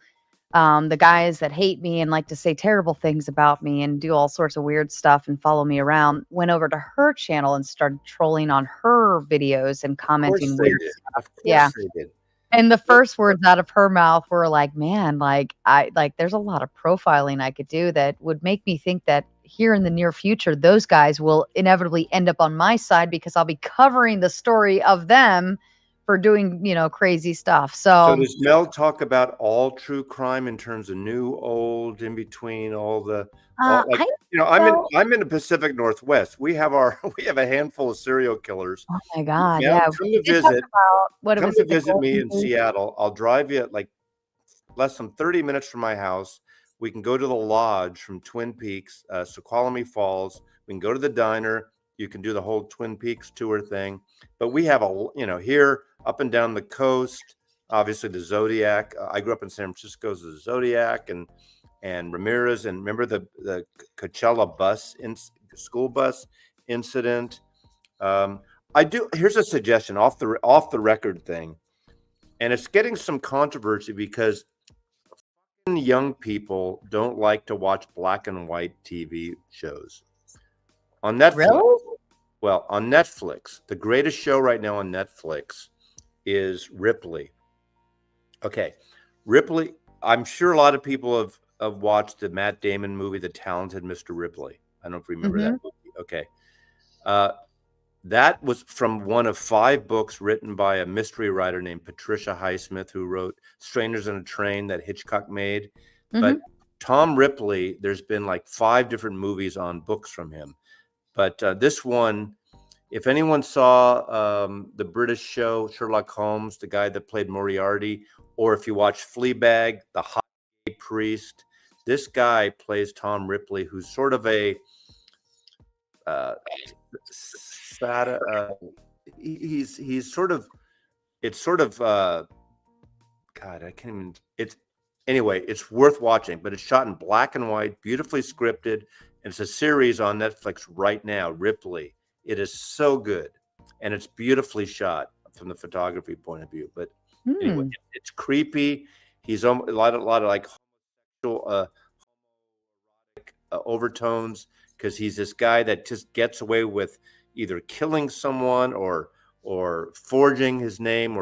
the guys that hate me and like to say terrible things about me and do all sorts of weird stuff and follow me around, went over to her channel and started trolling on her videos and Of course commenting they weird did. stuff. Of Yeah. course they did. And the first words out of her mouth were like, "Man, there's a lot of profiling I could do that would make me think that here in the near future, those guys will inevitably end up on my side because I'll be covering the story of them for doing, crazy stuff." So So, does Mel talk about all true crime in terms of new, old, in between, all like I so I'm in the Pacific Northwest. We have our we have a handful of serial killers. oh my god, Mel, yeah, come we to did talk visit. about what Come was to it, the visit me Golden in Gate? Seattle. I'll drive you at like less than 30 minutes from my house. We can go to the lodge from Twin Peaks, Snoqualmie Falls. We can go to the diner. You can do the whole Twin Peaks tour thing. But we have here up and down the coast, obviously the Zodiac. I grew up in San Francisco, so the Zodiac and Ramirez. And remember the Coachella school bus incident. I do. Here's a suggestion off the record thing, and it's getting some controversy because young people don't like to watch black and white TV shows on Netflix. Really? Well, on Netflix, the greatest show right now on Netflix is Ripley. Okay, Ripley. I'm sure a lot of people have watched the Matt Damon movie, The Talented Mr. Ripley. I don't know if you remember that Mhm. movie. Okay, uh, that was from one of 5 books written by a mystery writer named Patricia Highsmith, who wrote Strangers on a Train that Hitchcock made. But Mhm. Tom Ripley, there's been like 5 different movies on books from him. But this one, if anyone saw the British show Sherlock Holmes, the guy that played Moriarty, or if you watch Fleabag, the hot priest, this guy plays Tom Ripley, who's sort of a uh, he's sort of it's sort of God, I can't even. It's anyway. It's worth watching, but it's shot in black and white, beautifully scripted, and it's a series on Netflix right now. Ripley. It is so good, and it's beautifully shot from the photography point of view. But anyway, Hmm. it's creepy. He's a lot of like uh, overtones because he's this guy that just gets away with either killing someone or forging his name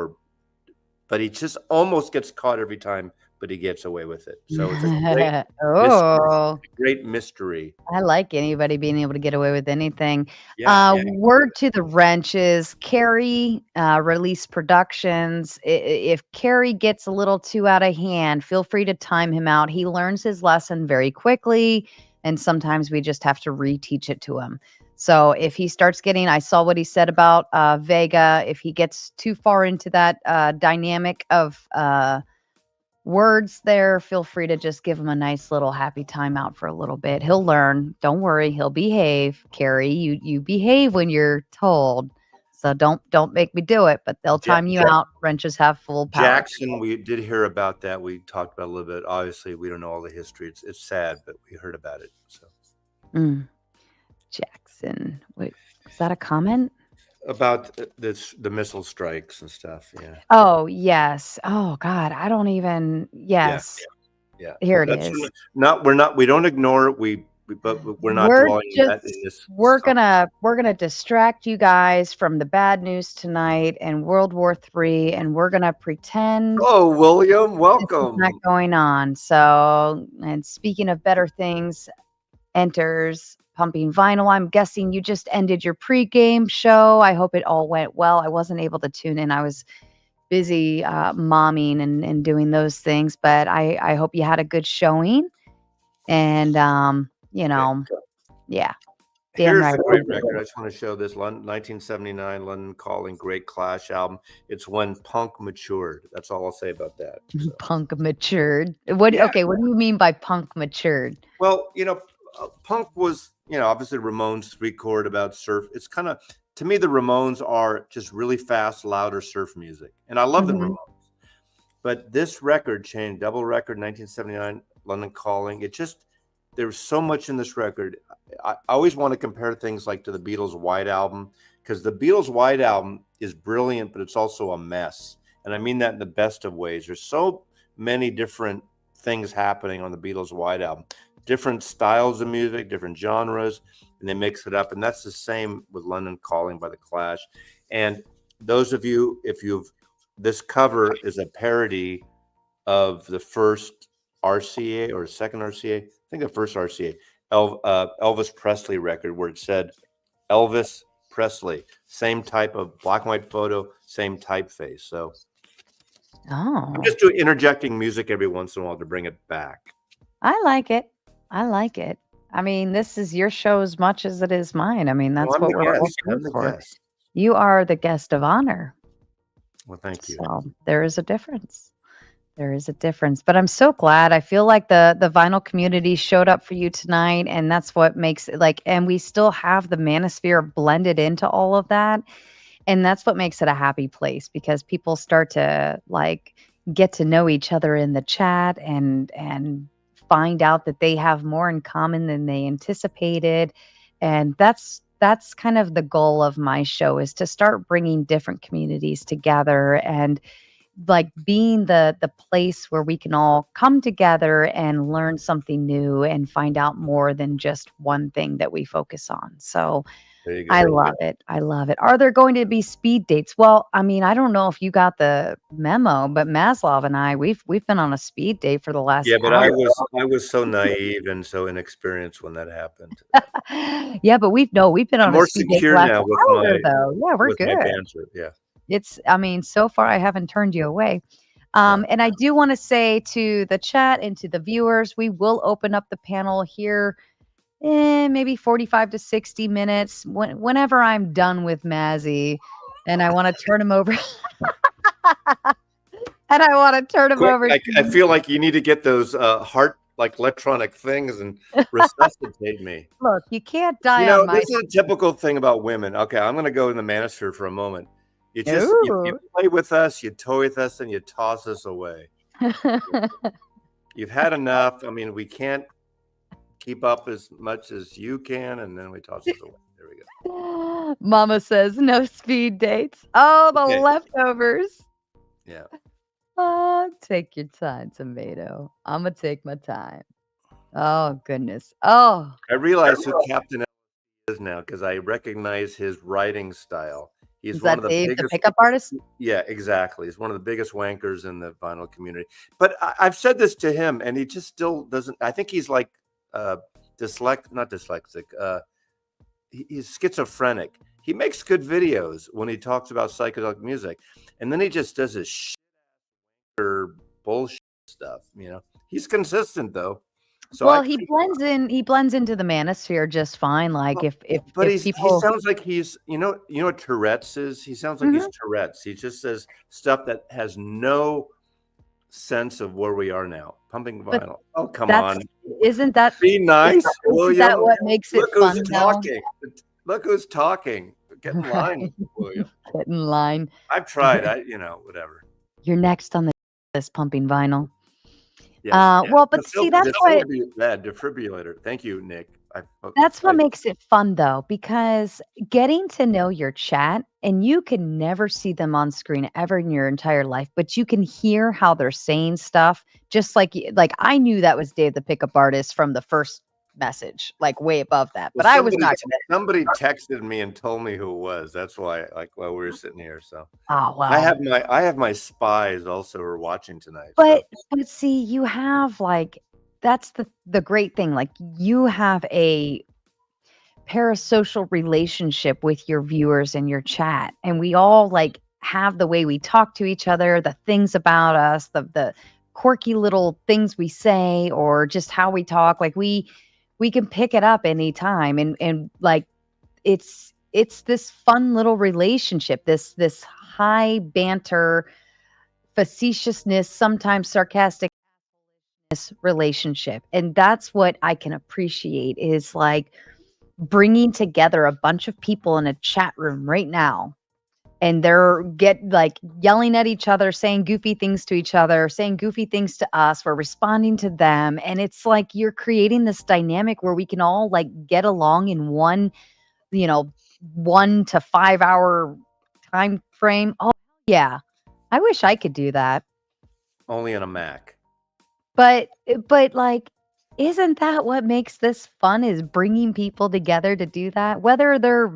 but he just almost gets caught every time, but he gets away with it. So it's a great mystery. Oh. Great mystery. I like anybody being able to get away with anything. Yeah, yeah. Word to the wrenches, Carrie, Release Productions. If Carrie gets a little too out of hand, feel free to time him out. He learns his lesson very quickly, and sometimes we just have to reteach it to him. So if he starts getting, I saw what he said about Vega. If he gets too far into that dynamic of words there, feel free to just give him a nice little happy timeout for a little bit. He'll learn. Don't worry, he'll behave. Carrie, you behave when you're told. So don't make me do it, but they'll Ja- time you Ja- out. Wrenches have full power. Jackson, we did hear about that. We talked about it a little bit. Obviously, we don't know all the history. It's sad, but we heard about it. So Mm, Jackson. Wait, was that a comment? about the missile strikes and stuff. Yeah, Oh, yes. Oh God, I don't even yeah, yes. yeah. Here it That's is. not. We don't ignore it. But we're not We're dwelling on that in just this we're conversation. gonna we're gonna distract you guys from the bad news tonight and World War III, and we're gonna pretend Oh, William, this is not welcome. going on. So, and speaking of better things, enters Pumping Vinyl. I'm guessing you just ended your pregame show. I hope it all went well. I wasn't able to tune in. I was busy momming and doing those things. But I hope you had a good showing. And Okay. yeah, damn Here's right. a great record. I just want to show this 1979 London Calling Great Clash album. It's when punk matured. That's all I'll say about that. So, Punk matured. What? yeah. Okay, what do you mean by punk matured? Well, punk was, obviously Ramones three chord about surf. It's kind of, to me, the Ramones are just really fast, louder surf music. And I love the Hmm. Ramones. But this record changed, double record, 1979, London Calling. There was so much in this record. I always want to compare things like to the Beatles' White Album, because the Beatles' White Album is brilliant, but it's also a mess. And I mean that in the best of ways. There's so many different things happening on the Beatles' White Album, different styles of music, different genres, and they mix it up. And that's the same with London Calling by The Clash. And those of you, this cover is a parody of the first RCA or second RCA, I think the first RCA, Elvis Presley record, where it said Elvis Presley, same type of black and white photo, same typeface. So I'm Oh, just doing interjecting music every once in a while to bring it back. I like it. I like it. I mean, this is your show as much as it is mine. I mean, Well, that's I'm what the we're both guest. here I'm the for. guest. You are the guest of honor. Well, thank you. So there is a difference. There is a difference. But I'm so glad. I feel like the vinyl community showed up for you tonight. And that's what makes it like, and we still have the manosphere blended into all of that. And that's what makes it a happy place because people start to like get to know each other in the chat and find out that they have more in common than they anticipated. And that's kind of the goal of my show is to start bringing different communities together and like being the place where we can all come together and learn something new and find out more than just one thing that we focus on. So There you I go. love it. I love it. Are there going to be speed dates? Well, I mean, I don't know if you got the memo, but Maslov and I, we've been on a speed date for the last Yeah, but hour. I was so naive and so inexperienced when that happened. Yeah, but we've been I'm on a more speed date the secure last now hour though. Yeah, we're with my good. banter. Yeah. It's I mean, so far I haven't turned you away. No. And I do want to say to the chat and to the viewers, we will open up the panel here maybe 45 to 60 minutes whenever I'm done with Mazzy and I want to turn him over and I want to turn him Quick, over to I you. feel like you need to get those heart like electronic things and resuscitate me. Look, you can't die on my This is a typical thing about women. Okay, I'm going to go in the manosphere for a moment. You Ooh. play with us, you toy with us, and you toss us away. You've had enough. I mean, we can't keep up as much as you can, and then we toss us away. There we go. Mama says no speed dates. Oh, the Okay. leftovers. Yeah. Oh, take your time, tomato. I'm gonna take my time. Oh goodness. Oh, I realize who Captain is now because I recognize his writing style. He's is one that of the Dave, the biggest. pickup artist? Yeah, exactly. He's one of the biggest wankers in the vinyl community. But I've said this to him, and he just still doesn't. I think he's like not dyslexic. He's schizophrenic. He makes good videos when he talks about psychedelic music, and then he just does his shit or bullshit stuff. He's consistent though. So I Well, he blends into the manosphere just fine. Like Well, but if he people sounds like he's what Tourette's is? He sounds like he's Mhm. Tourette's. He just says stuff that has no sense of where we are now. Pumping But vinyl. Oh, come that's on. isn't that Be nice, isn't that William. what makes it Look who's fun though? talking. Look who's talking. Get in line, Right. William. Get in line. I've tried. Whatever. You're next on the list, pumping vinyl. Yes. Well, but see, Defibrillator. Thank you, Nick. that's what makes it fun though, because getting to know your chat and you can never see them on screen ever in your entire life, but you can hear how they're saying stuff. Just like I knew that was Dave the pickup artist from the first message, like way above that. Well, But I was not somebody texted me and told me who it was. That's why, like, while we were sitting here. So oh well. I have my spies also who are watching tonight. So But see, you have like that's the great thing. Like you have a parasocial relationship with your viewers and your chat. And we all like have the way we talk to each other, the things about us, the quirky little things we say, or just how we talk. Like we can pick it up anytime, and like it's this fun little relationship, this high banter, facetiousness, sometimes sarcastic relationship. And that's what I can appreciate is like bringing together a bunch of people in a chat room right now, and they're get like yelling at each other, saying goofy things to each other, saying goofy things to us, we're responding to them, and it's like you're creating this dynamic where we can all like get along in one, you know 1 to 5 hour time frame. Oh yeah, I wish I could do that. Only on a Mac. But, like, isn't that what makes this fun, is bringing people together to do that? Whether they're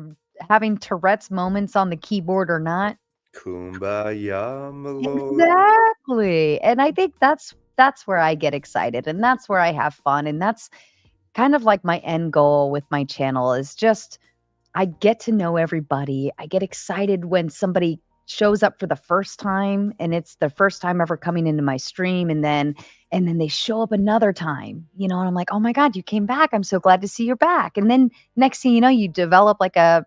having Tourette's moments on the keyboard or not. Kumbaya, my lord. Exactly, and I think that's where I get excited, and that's where I have fun, and that's kind of like my end goal with my channel is just I get to know everybody. I get excited when somebody shows up for the first time and it's the first time ever coming into my stream, and then they show up another time, and I'm like, "Oh my god, you came back. I'm so glad to see you're back." And then next thing you know, you develop like a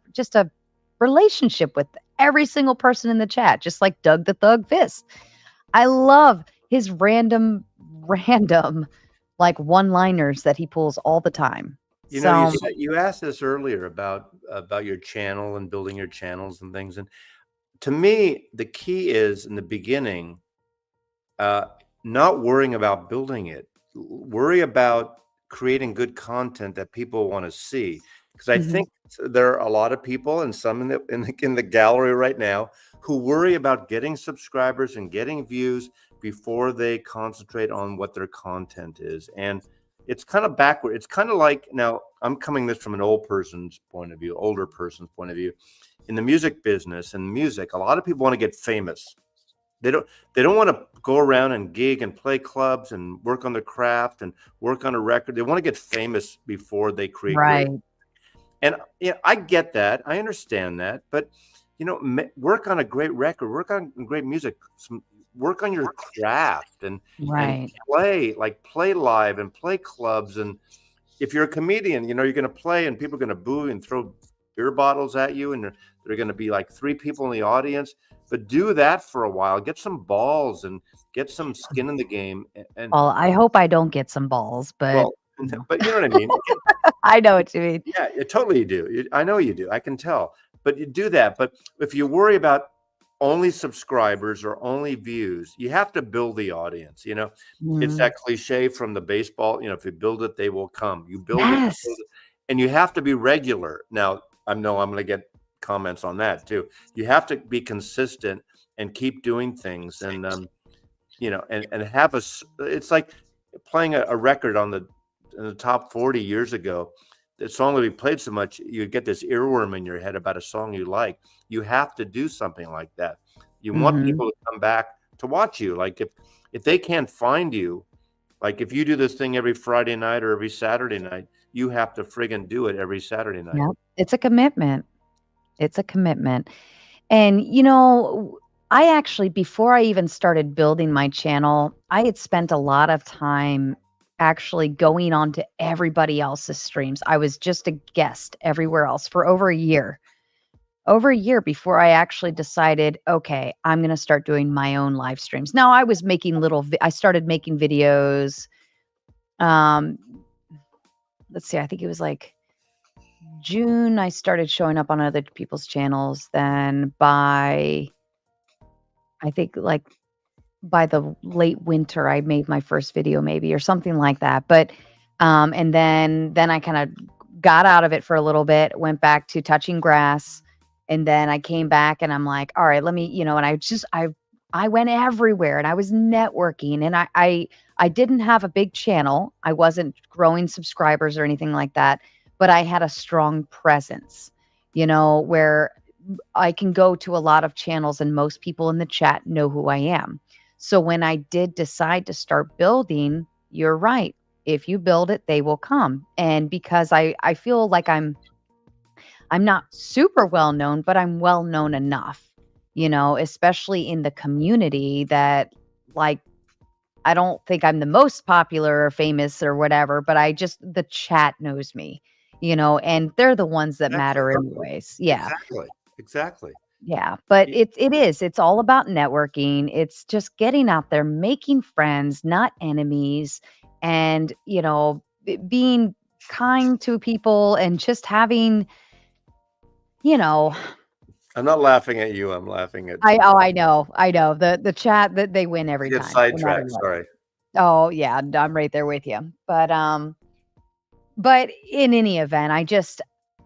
relationship with every single person in the chat, just like Doug the Thug Fist. I love his random like one-liners that he pulls all the time. You know, you So, said you asked this earlier about your channel and building your channels and things, and to me, the key is in the beginning, uh, not worrying about building it. Worry about creating good content that people want to see. Because I mhm. think there are a lot of people, and some in the gallery right now, who worry about getting subscribers and getting views before they concentrate on what their content is. And it's kind of backward. It's kind of like, now I'm coming this from an old person's point of view, older person's point of view. In the music business and music, a lot of people want to get famous. They don't want to go around and gig and play clubs and work on their craft and work on a record. They want to get famous before they create great. Right. And I get that. I understand that. But work on a great record, work on great music, work on your craft, and Right. play live and play clubs. And if you're a comedian, you're going to play and people are going to boo and throw beer bottles at you, and there are going to be like 3 people in the audience. But do that for a while, get some balls and get some skin in the game. And Well, I hope I don't get some balls, but well, but you know what I mean? I know what you mean. Yeah, you totally do. I know you do. I can tell. But you do that. But if you worry about only subscribers or only views, you have to build the audience. It's Mhm. that cliche from the baseball. If you build it, they will come. You build Yes. it, and you have to be regular. Now, I know I'm going to get comments on that too. You have to be consistent and keep doing things, and have it's like playing a record in the top 40 years ago. The song that we played so much, you get this earworm in your head about a song you like. You have to do something like that. You want Mhm. people to come back to watch you. Like if they can't find you, like if you do this thing every Friday night or every Saturday night, you have to friggin' do it every Saturday night. Yep. It's a commitment. It's a commitment. And, I actually, before I even started building my channel, I had spent a lot of time actually going on to everybody else's streams. I was just a guest everywhere else for over a year before I actually decided, okay, I'm going to start doing my own live streams. Now I was making I started making videos. Um, let's see, I think it was like June, I started showing up on other people's channels. Then I think like by the late winter, I made my first video maybe or something like that. But and then I kind of got out of it for a little bit, went back to touching grass, and then I came back and I'm like, all right, let me, and I went everywhere and I was networking, and I didn't have a big channel. I wasn't growing subscribers or anything like that, but I had a strong presence, where I can go to a lot of channels and most people in the chat know who I am. So when I did decide to start building, you're right. If you build it, they will come. And because I feel like I'm not super well known, but I'm well known enough. especially in the community that, like, I don't think I'm the most popular or famous or whatever, but the chat knows me, and they're the ones that Exactly. matter anyways. Yeah. Exactly. Exactly. Yeah, but Y- it's all about networking. It's just getting out there, making friends, not enemies, and, being kind to people and just having, you know, I'm not laughing at you. I'm laughing at I know, I know. The chat that they win I every get time, no matter sidetracked. what. Sorry. Oh, yeah, I'm right there with you. But in any event,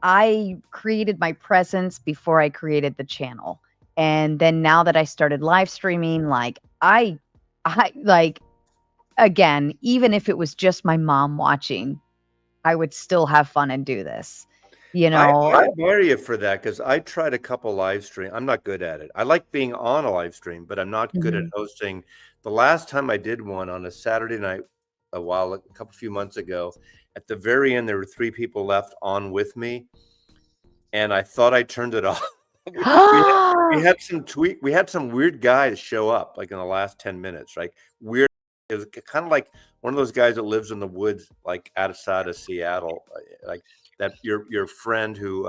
I created my presence before I created the channel. And then now that I started live streaming, like I like again, even if it was just my mom watching, I would still have fun and do this. You I know? admire you for that because I tried a couple live stream. I'm not good at it. I like being on a live stream, but I'm not good at Mhm. hosting. The last time I did one on a Saturday night, a few months ago, at the very end, there were three people left on with me, and I thought I turned it off. We had some weird guys show up like in the last 10 minutes, right? Weird. It was kind of like one of those guys that lives in the woods, like outside of Seattle, like that your friend who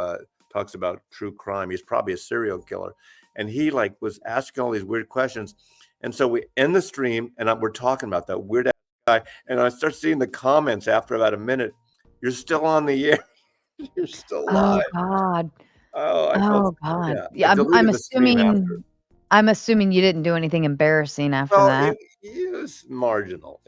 talks about true crime. He's probably a serial killer, and he like was asking all these weird questions. And so we end the stream, and we're talking about that weird ass guy, and I start seeing the comments after about a minute. You're still on the air. You're still Oh live. god. Oh, I felt Oh god. yeah. I Yeah, I'm deleted the stream after. assuming you didn't do anything embarrassing after Well, that. it was marginal.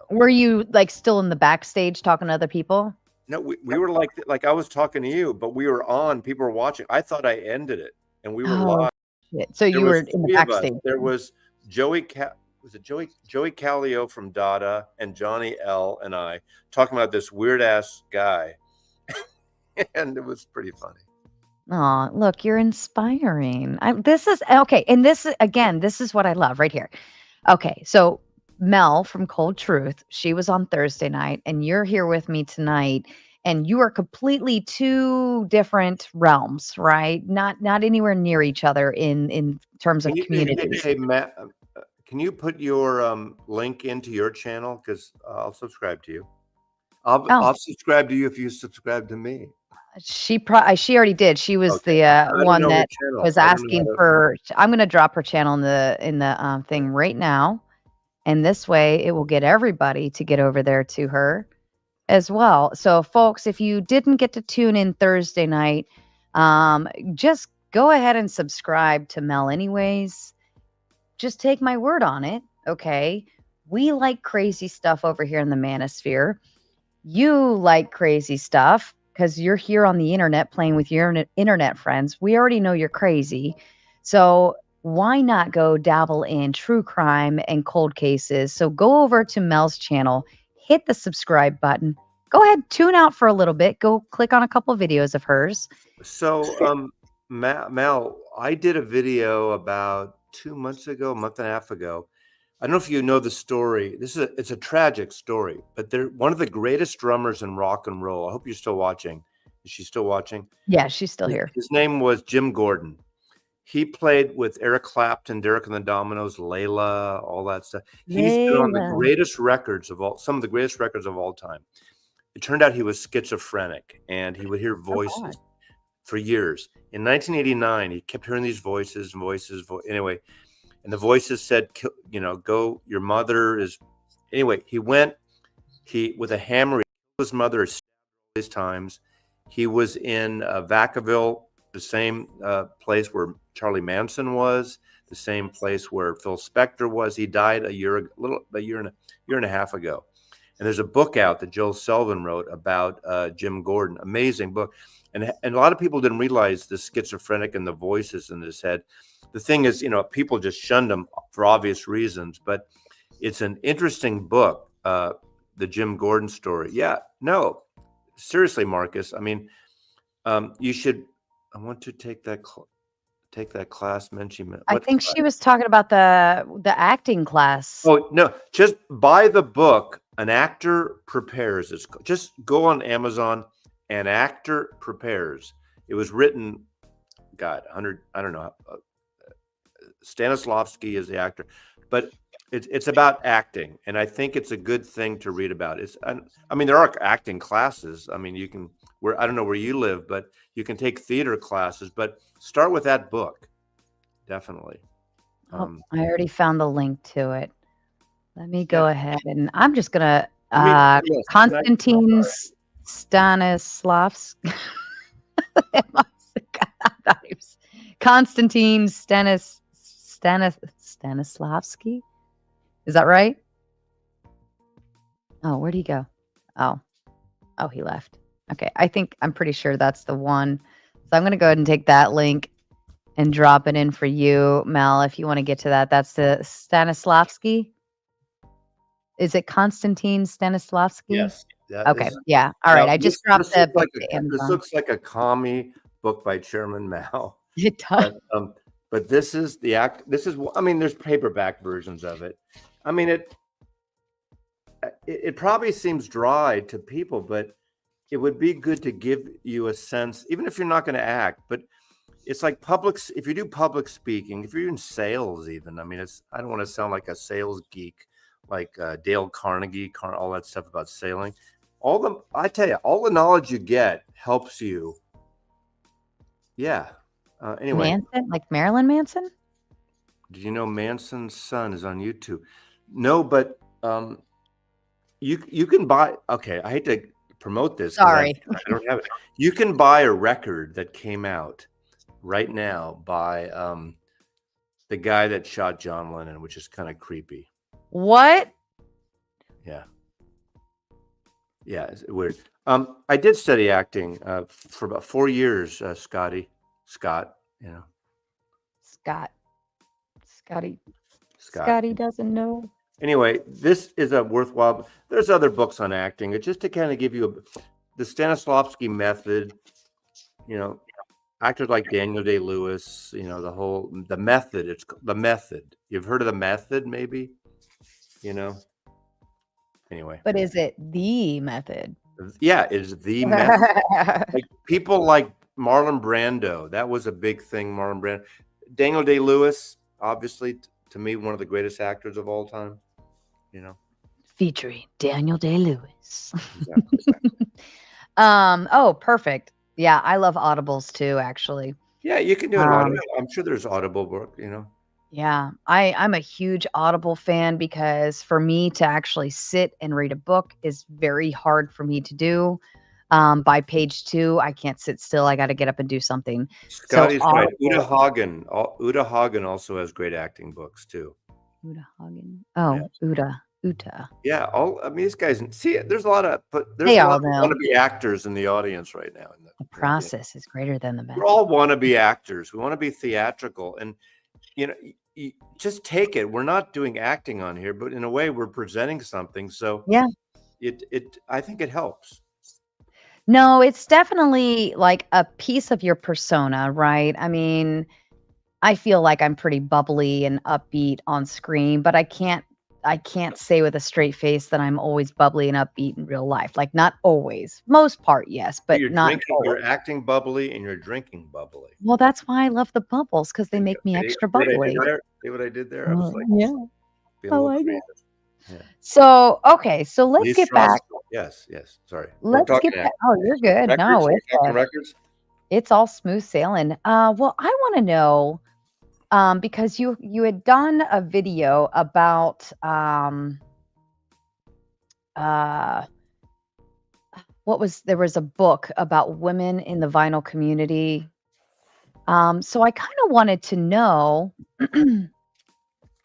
Were you, like, still in the backstage talking to other people? No, we were like I was talking to you, but we were on. People were watching. I thought I ended it, and we were Oh, live. shit. So There you were was in the three of us. backstage There then. was Joey Callio from Dada and Johnny L and I talking about this weird ass guy, and it was pretty funny. Aw, look, you're inspiring. This is okay, and this is what I love right here. Okay, so Mel from Cold Truth, she was on Thursday night, and you're here with me tonight, and you are completely 2 different realms, right? Not anywhere near each other in terms Can of you, communities. hey Matt? Can you put your link into your channel? Because I'll subscribe to you. Oh, I'll subscribe to you if you subscribe to me. she already did. She was Okay. the, I don't one know her that channel. was I don't know asking how to. for I'm gonna drop her channel in the thing right now, and this way it will get everybody to get over there to her as well. So, folks, if you didn't get to tune in Thursday night, just go ahead and subscribe to Mel anyways. Just take my word on it, okay? We like crazy stuff over here in the manosphere. You like crazy stuff because you're here on the internet playing with your internet friends. We already know you're crazy. So why not go dabble in true crime and cold cases? So go over to Mel's channel, hit the subscribe button. Go ahead, tune out for a little bit. Go click on a couple videos of hers. So, Mal, I did a video about 2 months ago, a month and a half ago. I don't know if you know the story. It's a tragic story, but they're one of the greatest drummers in rock and roll. I hope you're still watching. Is she still watching? Yeah, she's still here. His name was Jim Gordon. He played with Eric Clapton, Derek and the Dominoes, Layla, all that stuff. He's been on the Layla. greatest records of all, some of the greatest records of all time. It turned out he was schizophrenic and he would hear Oh voices God. for years. In 1989, he kept hearing these anyway, and the voices said, go, your mother is, anyway, he, with a hammer, he killed his mother his times. He was in Vacaville, the same place where Charlie Manson was, the same place where Phil Spector was. He died a year and a half ago. And there's a book out that Joel Selvin wrote about Jim Gordon, amazing book. And a lot of people didn't realize the schizophrenic and the voices in his head. The thing is, people just shunned him for obvious reasons, but it's an interesting book, the Jim Gordon story. Yeah, no, seriously, Marcus. I mean, you should. I want to take that class. Mention I what think class? she was talking about the acting class. Oh no, just buy the book. An actor prepares. Just go on Amazon. An actor prepares. It was written, God, 100. I don't know, Stanislavski is the actor, but it's about acting, and I think it's a good thing to read about. I mean, there are acting classes. I mean, you can I don't know where you live, but you can take theater classes. But start with that book, definitely. Oh, I already found the link to it. Let me Yeah. go ahead and I'm just gonna I mean, yes. Konstantin Stanislavski. Konstantin Stanislavski. Is that right? Oh, where'd he go? Oh, he left. Okay, I'm pretty sure that's the one. So I'm gonna go ahead and take that link and drop it in for you, Mel, if you want to get to that. That's the Stanislavski. Is it Konstantin Stanislavski? Yes. Okay. Yeah. All right. I just dropped the book to This Amazon. looks like a commie book by Chairman Mao. It does. But this is I mean, there's paperback versions of it. I mean, it probably seems dry to people, but it would be good to give you a sense, even if you're not going to act, but it's like if you do public speaking, if you're in sales, even, I mean, I don't want to sound like a sales geek, like Dale Carnegie, all that stuff about sailing. I tell you, all the knowledge you get helps you. Yeah. Anyway. Manson, like Marilyn Manson? Did you know Manson's son is on YouTube? No, but you can buy. Okay, I hate to promote this. Sorry. I don't have it. You can buy a record that came out right now by the guy that shot John Lennon, which is kind of creepy. What? Yeah. Yeah, it's weird. I did study acting for about 4 years, Scott, you know. Scotty doesn't know. Anyway, this is a worthwhile. There's other books on acting. It's just to kind of give you the Stanislavski method. You know, actors like Daniel Day-Lewis. You know, the method. It's the method. You've heard of the method, maybe? You know. Anyway. But is it the method? Yeah, it's the method. Like people like Marlon Brando. That was a big thing. Marlon Brando. Daniel Day-Lewis, obviously, to me, one of the greatest actors of all time. You know, featuring Daniel Day-Lewis. Exactly. Oh, perfect. Yeah, I love audibles too, actually. Yeah, you can do an audible. I'm sure there's Audible book, you know. Yeah, I'm a huge Audible fan because for me to actually sit and read a book is very hard for me to do. By page 2, I can't sit still. I got to get up and do something. Scotty's right. Uta Hagen also has great acting books too. Uta Hagen. Oh, yeah. Uta. Yeah, I mean, these guys. See, there's a lot of want to be actors in the audience right now. The process is greater than the method. We all want to be actors. We want to be theatrical, and you know, you just take it. We're not doing acting on here, but in a way, we're presenting something. So yeah, I think it helps. No, it's definitely like a piece of your persona, right? I mean, I feel like I'm pretty bubbly and upbeat on screen, but I can't say with a straight face that I'm always bubbly and upbeat in real life. Like not always. Most part, yes, but not always. You're acting bubbly and you're drinking bubbly. Well, that's why I love the bubbles because they make me extra bubbly. See what I did there? I was like, yeah. I like it. Yeah. So, okay, so let's get back. Yes. Sorry. Let's get back. Oh, you're good. Records? No, records. It's all smooth sailing. Well, I want to know, because you had done a video about there was a book about women in the vinyl community. So I kind of wanted to know,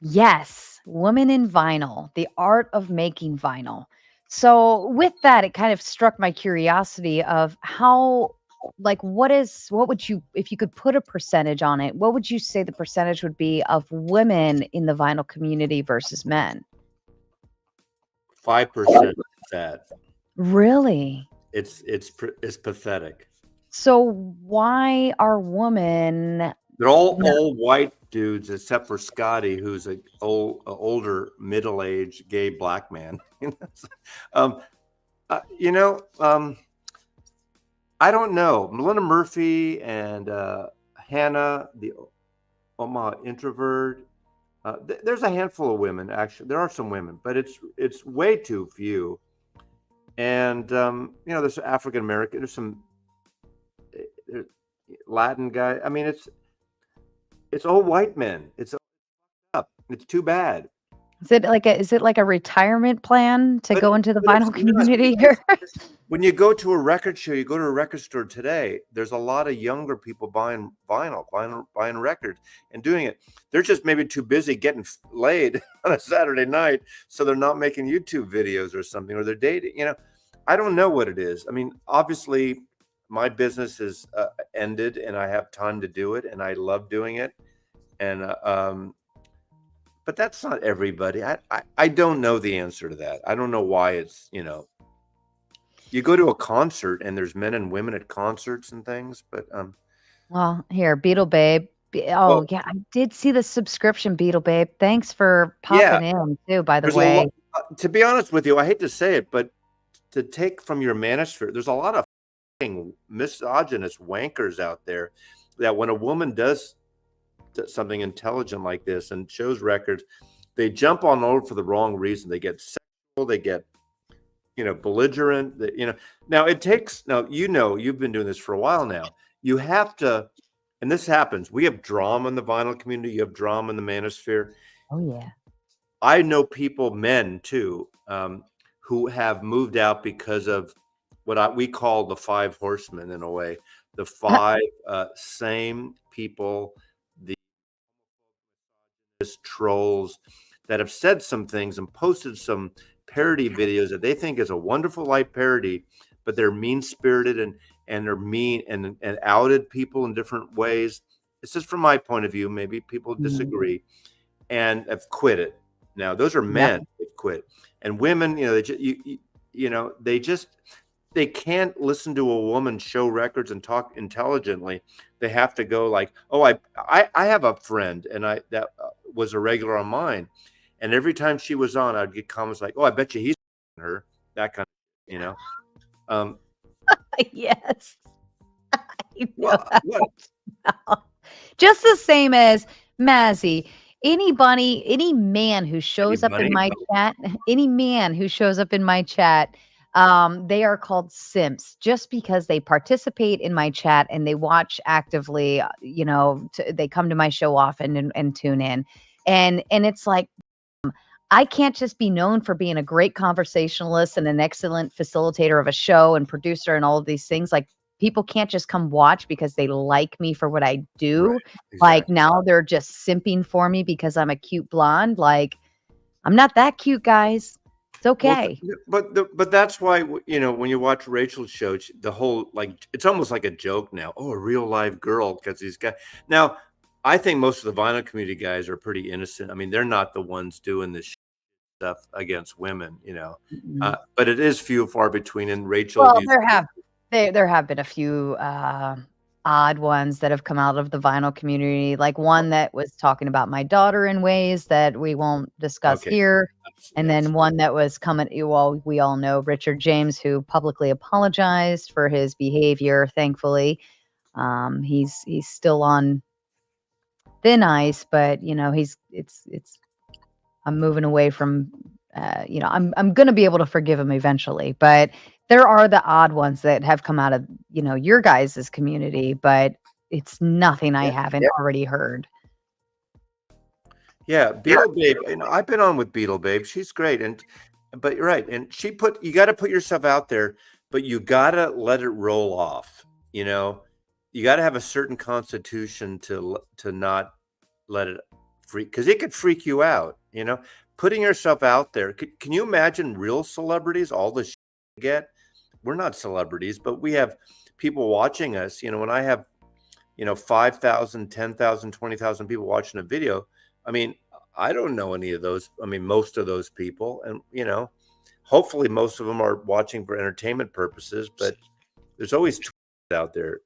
yes, women in vinyl, the art of making vinyl. So with that, it kind of struck my curiosity of how, like, what would you, if you could put a percentage on it, what would you say the percentage would be of women in the vinyl community versus men? 5% that. Really? It's pathetic. So why are women? They're all old white dudes, except for Scotty, who's an older, middle-aged, gay black man. I don't know. Melina Murphy and Hannah, I'm a introvert. There's a handful of women, actually. There are some women, but it's way too few. And there's African American. There's some there's Latin guy. I mean, it's all white men. It's up. It's too bad. Is it like a retirement plan to But go into the but it's vinyl not community because here? when you go to a record show, you go to a record store today, there's a lot of younger people buying vinyl, buying records and doing it. They're just maybe too busy getting laid on a Saturday night, so they're not making YouTube videos or something, or they're dating. I don't know what it is. I mean, obviously, my business is ended, and I have time to do it, and I love doing it. And but that's not everybody. I don't know the answer to that. I don't know why you go to a concert and there's men and women at concerts and things, but Well, here, Beetle Babe. Oh, well, yeah, I did see the subscription, Beetle Babe. Thanks for yeah, popping in too, by the there's a lot. way. To be honest with you, I hate to say it, but to take from your manosphere, there's a lot of misogynist wankers out there that when a woman does something intelligent like this and shows records, they jump on over for the wrong reason. They get sexual, they get belligerent. Now it takes you've been doing this for a while now. You have to, and this happens. We have drama in the vinyl community. You have drama in the manosphere. Oh, yeah. I know people, men too, who have moved out because of what we call the five horsemen in a way. The five same people, the trolls that have said some things and posted some parody videos that they think is a wonderful light parody, but they're mean spirited and they're mean and outed people in different ways. It's just from my point of view. Maybe people Mhm. disagree and have quit it. Now those are Yep. men that quit, and women, they just they can't listen to a woman show records and talk intelligently. They have to go like, oh, I have a friend, and I that was a regular on mine, and every time she was on, I'd get comments like, oh, I bet you he's her, that kind of, um, Yes. I know what, that what now. Just the same as Mazzy. Any man who shows up in anybody? my chat, any man who shows up in my chat, they are called simps just because they participate in my chat and they watch actively, they come to my show often and tune in. And it's like I can't just be known for being a great conversationalist and an excellent facilitator of a show and producer and all of these things. Like people can't just come watch because they like me for what I Right, do. Like exactly. now they're just simping for me because I'm a cute blonde. Like I'm not that cute, guys. It's Well, okay. but that's why when you watch Rachel's show, the whole like it's almost like a joke now. Oh, a real live girl because these guys. Now, I think most of the vinyl community guys are pretty innocent. I mean, they're not the ones doing this stuff against women, Mm-mm. but it is few and far between. And Rachel, Well, these there have been a few, odd ones that have come out of the vinyl community, like one that was talking about my daughter in ways that we won't discuss okay, here, and that's then one that was coming well, we all know Richard James, who publicly apologized for his behavior, thankfully. He's still on thin ice, but, it's I'm moving away from, I'm gonna be able to forgive him eventually, but there are the odd ones that have come out of, your guys' community, but it's nothing I yeah. haven't already heard. Yeah, Beetle Babe. I've been on with Beetle Babe. She's great, but you're right. And you got to put yourself out there, but you got to let it roll off. You know, you got to have a certain constitution to not let it freak because it could freak you out. Putting yourself out there. Can you imagine real celebrities? All the shit they get. We're not celebrities, but we have people watching us. When I have 5,000, 10,000, 20,000 people watching a video. I mean, I don't know any of those. I mean, most of those people, and hopefully most of them are watching for entertainment purposes. But there's always out there.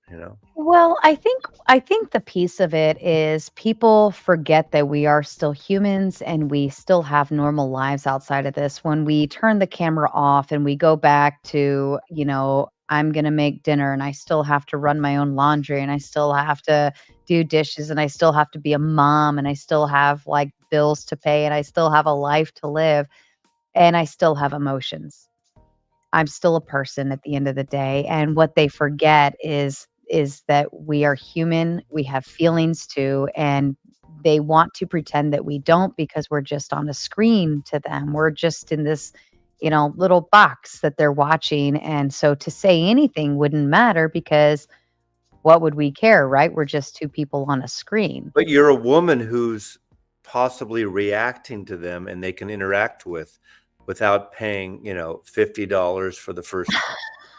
Well, I think the piece of it is people forget that we are still humans and we still have normal lives outside of this. When we turn the camera off and we go back to, I'm going to make dinner and I still have to run my own laundry and I still have to do dishes and I still have to be a mom and I still have like bills to pay and I still have a life to live and I still have emotions. I'm still a person at the end of the day, and what they forget is that we are human, we have feelings too, and they want to pretend that we don't because we're just on a screen to them. We're just in this, little box that they're watching, and so to say anything wouldn't matter because what would we care, right? We're just two people on a screen. But you're a woman who's possibly reacting to them and they can interact with without paying, $50 for the first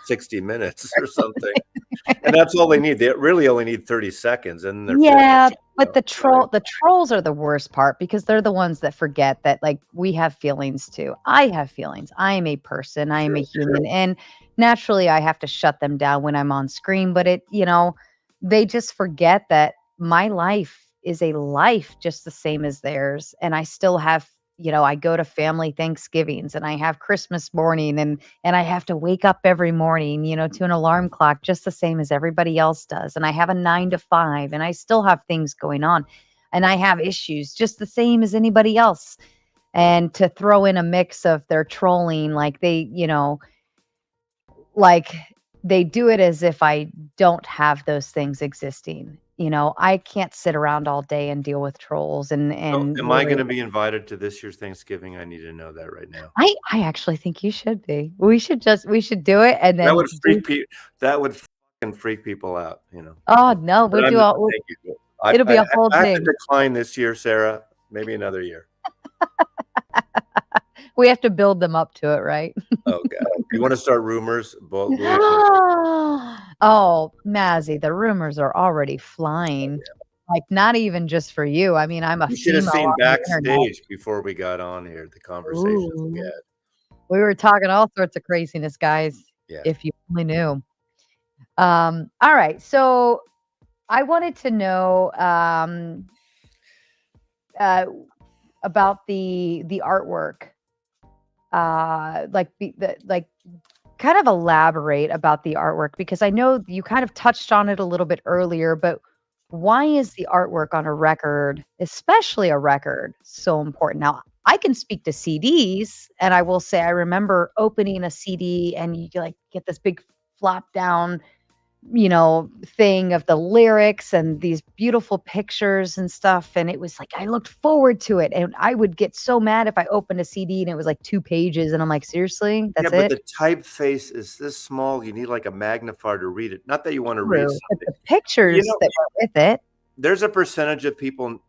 60 minutes or something. And that's all they need. They really only need 30 seconds and they're Yeah, finished. but Right? the trolls are the worst part because they're the ones that forget that, like, we have feelings too. I have feelings. I am a person. I am a Sure. human, and naturally, I have to shut them down when I'm on screen, but they just forget that my life is a life just the same as theirs, and I still have I go to family Thanksgivings, and I have Christmas morning, and I have to wake up every morning, to an alarm clock just the same as everybody else does. And I have a 9 to 5 and I still have things going on. And I have issues just the same as anybody else. And to throw in a mix of their trolling, like they do it as if I don't have those things existing. I can't sit around all day and deal with trolls and So and am I going worry. to be invited to this year's Thanksgiving? I need to know that right now. I actually think you should be. We should do it and That then would do. freak people. That would fucking freak people out. Oh, no, But we'll do all thank you. I, it'll I be a whole I have to thing. decline this year, Sarah. Maybe another year. We have to build them up to it, right? Oh God. You want to start rumors? Believe me. Oh, Mazzy, the rumors are already flying. Like, not even just for you. I mean, I'm a You should have female seen on the internet. backstage before we got on here, the conversations we Ooh. had. We were talking all sorts of craziness, guys, Yeah. if you only knew. All right. So I wanted to know uh, about the artwork. Like kind of elaborate about the artwork because I know you kind of touched on it a little bit earlier, but why is the artwork on a record, especially a record, so important? Now, I can speak to CDs, and I will say I remember opening a CD and you like get this big flop down thing of the lyrics and these beautiful pictures and stuff. And it was like, I looked forward to it. And I would get so mad if I opened a CD and it was like 2 pages. And I'm like, seriously? Yeah, That's but it? the typeface is this small. You need like a magnifier to read it. Not that you want to read True. But something. the pictures that were with it, There's a percentage of people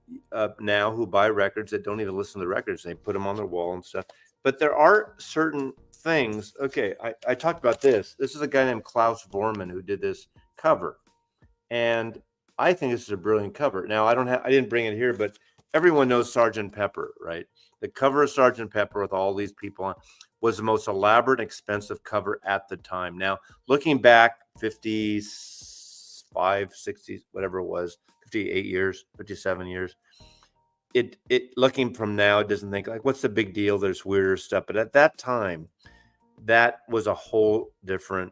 now who buy records that don't even listen to the records. They put them on their wall and stuff. But there are certain things. Okay, I talked about this. This is a guy named Klaus Vormann who did this cover, and I think this is a brilliant cover. Now I didn't bring it here, but everyone knows Sergeant Pepper, right? The cover of Sergeant Pepper with all these people on was the most elaborate, expensive cover at the time. Now looking back, 55, 60, whatever it was, 58 years, 57 years. It looking from now, it doesn't think like, what's the big deal? There's weirder stuff. But at that time, that was a whole different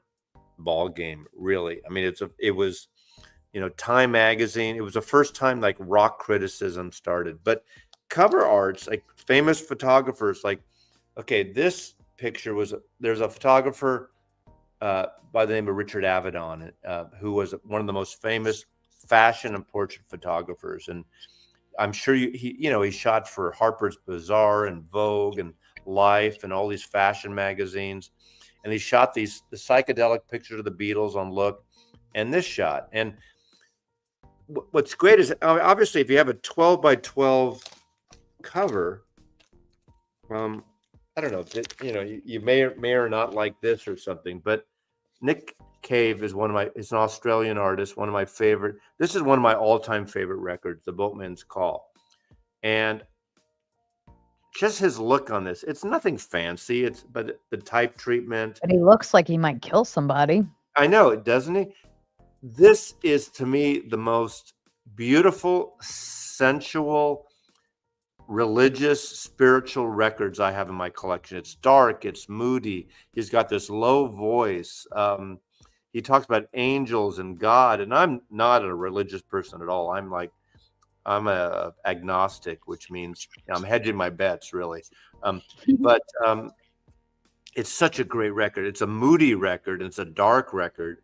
ball game, really. I mean, it was, Time magazine. It was the first time like rock criticism started. But cover arts, like famous photographers, like, okay, this picture there's a photographer by the name of Richard Avedon, who was one of the most famous fashion and portrait photographers. And I'm sure he shot for Harper's Bazaar and Vogue and Life and all these fashion magazines. And he shot the psychedelic pictures of the Beatles on Look and this shot. And what's great is obviously if you have a 12 by 12 cover, I don't know, you may or not like this or something, but Nick Cave is is an Australian artist, one of my favorite. This is one of my all-time favorite records, The Boatman's Call. And just his look on this, it's nothing fancy. But the type treatment. but he looks like he might kill somebody. I know it, doesn't he? This is to me the most beautiful, sensual, religious, spiritual records I have in my collection. It's dark, it's moody. He's got this low voice. he talks about angels and God, and I'm not a religious person at all. I'm a agnostic, which means I'm hedging my bets, really. But it's such a great record. It's a moody record. It's a dark record,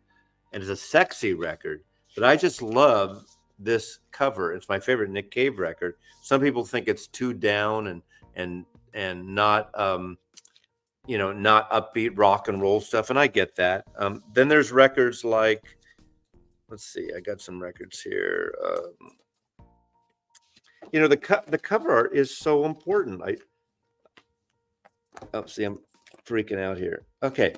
and it's a sexy record. But I just love this cover. It's my favorite Nick Cave record. Some people think it's too down and not not upbeat rock and roll stuff, and I get that. Then there's records like, let's see, I got some records here. The cover art is so important. See, I'm freaking out here. Okay,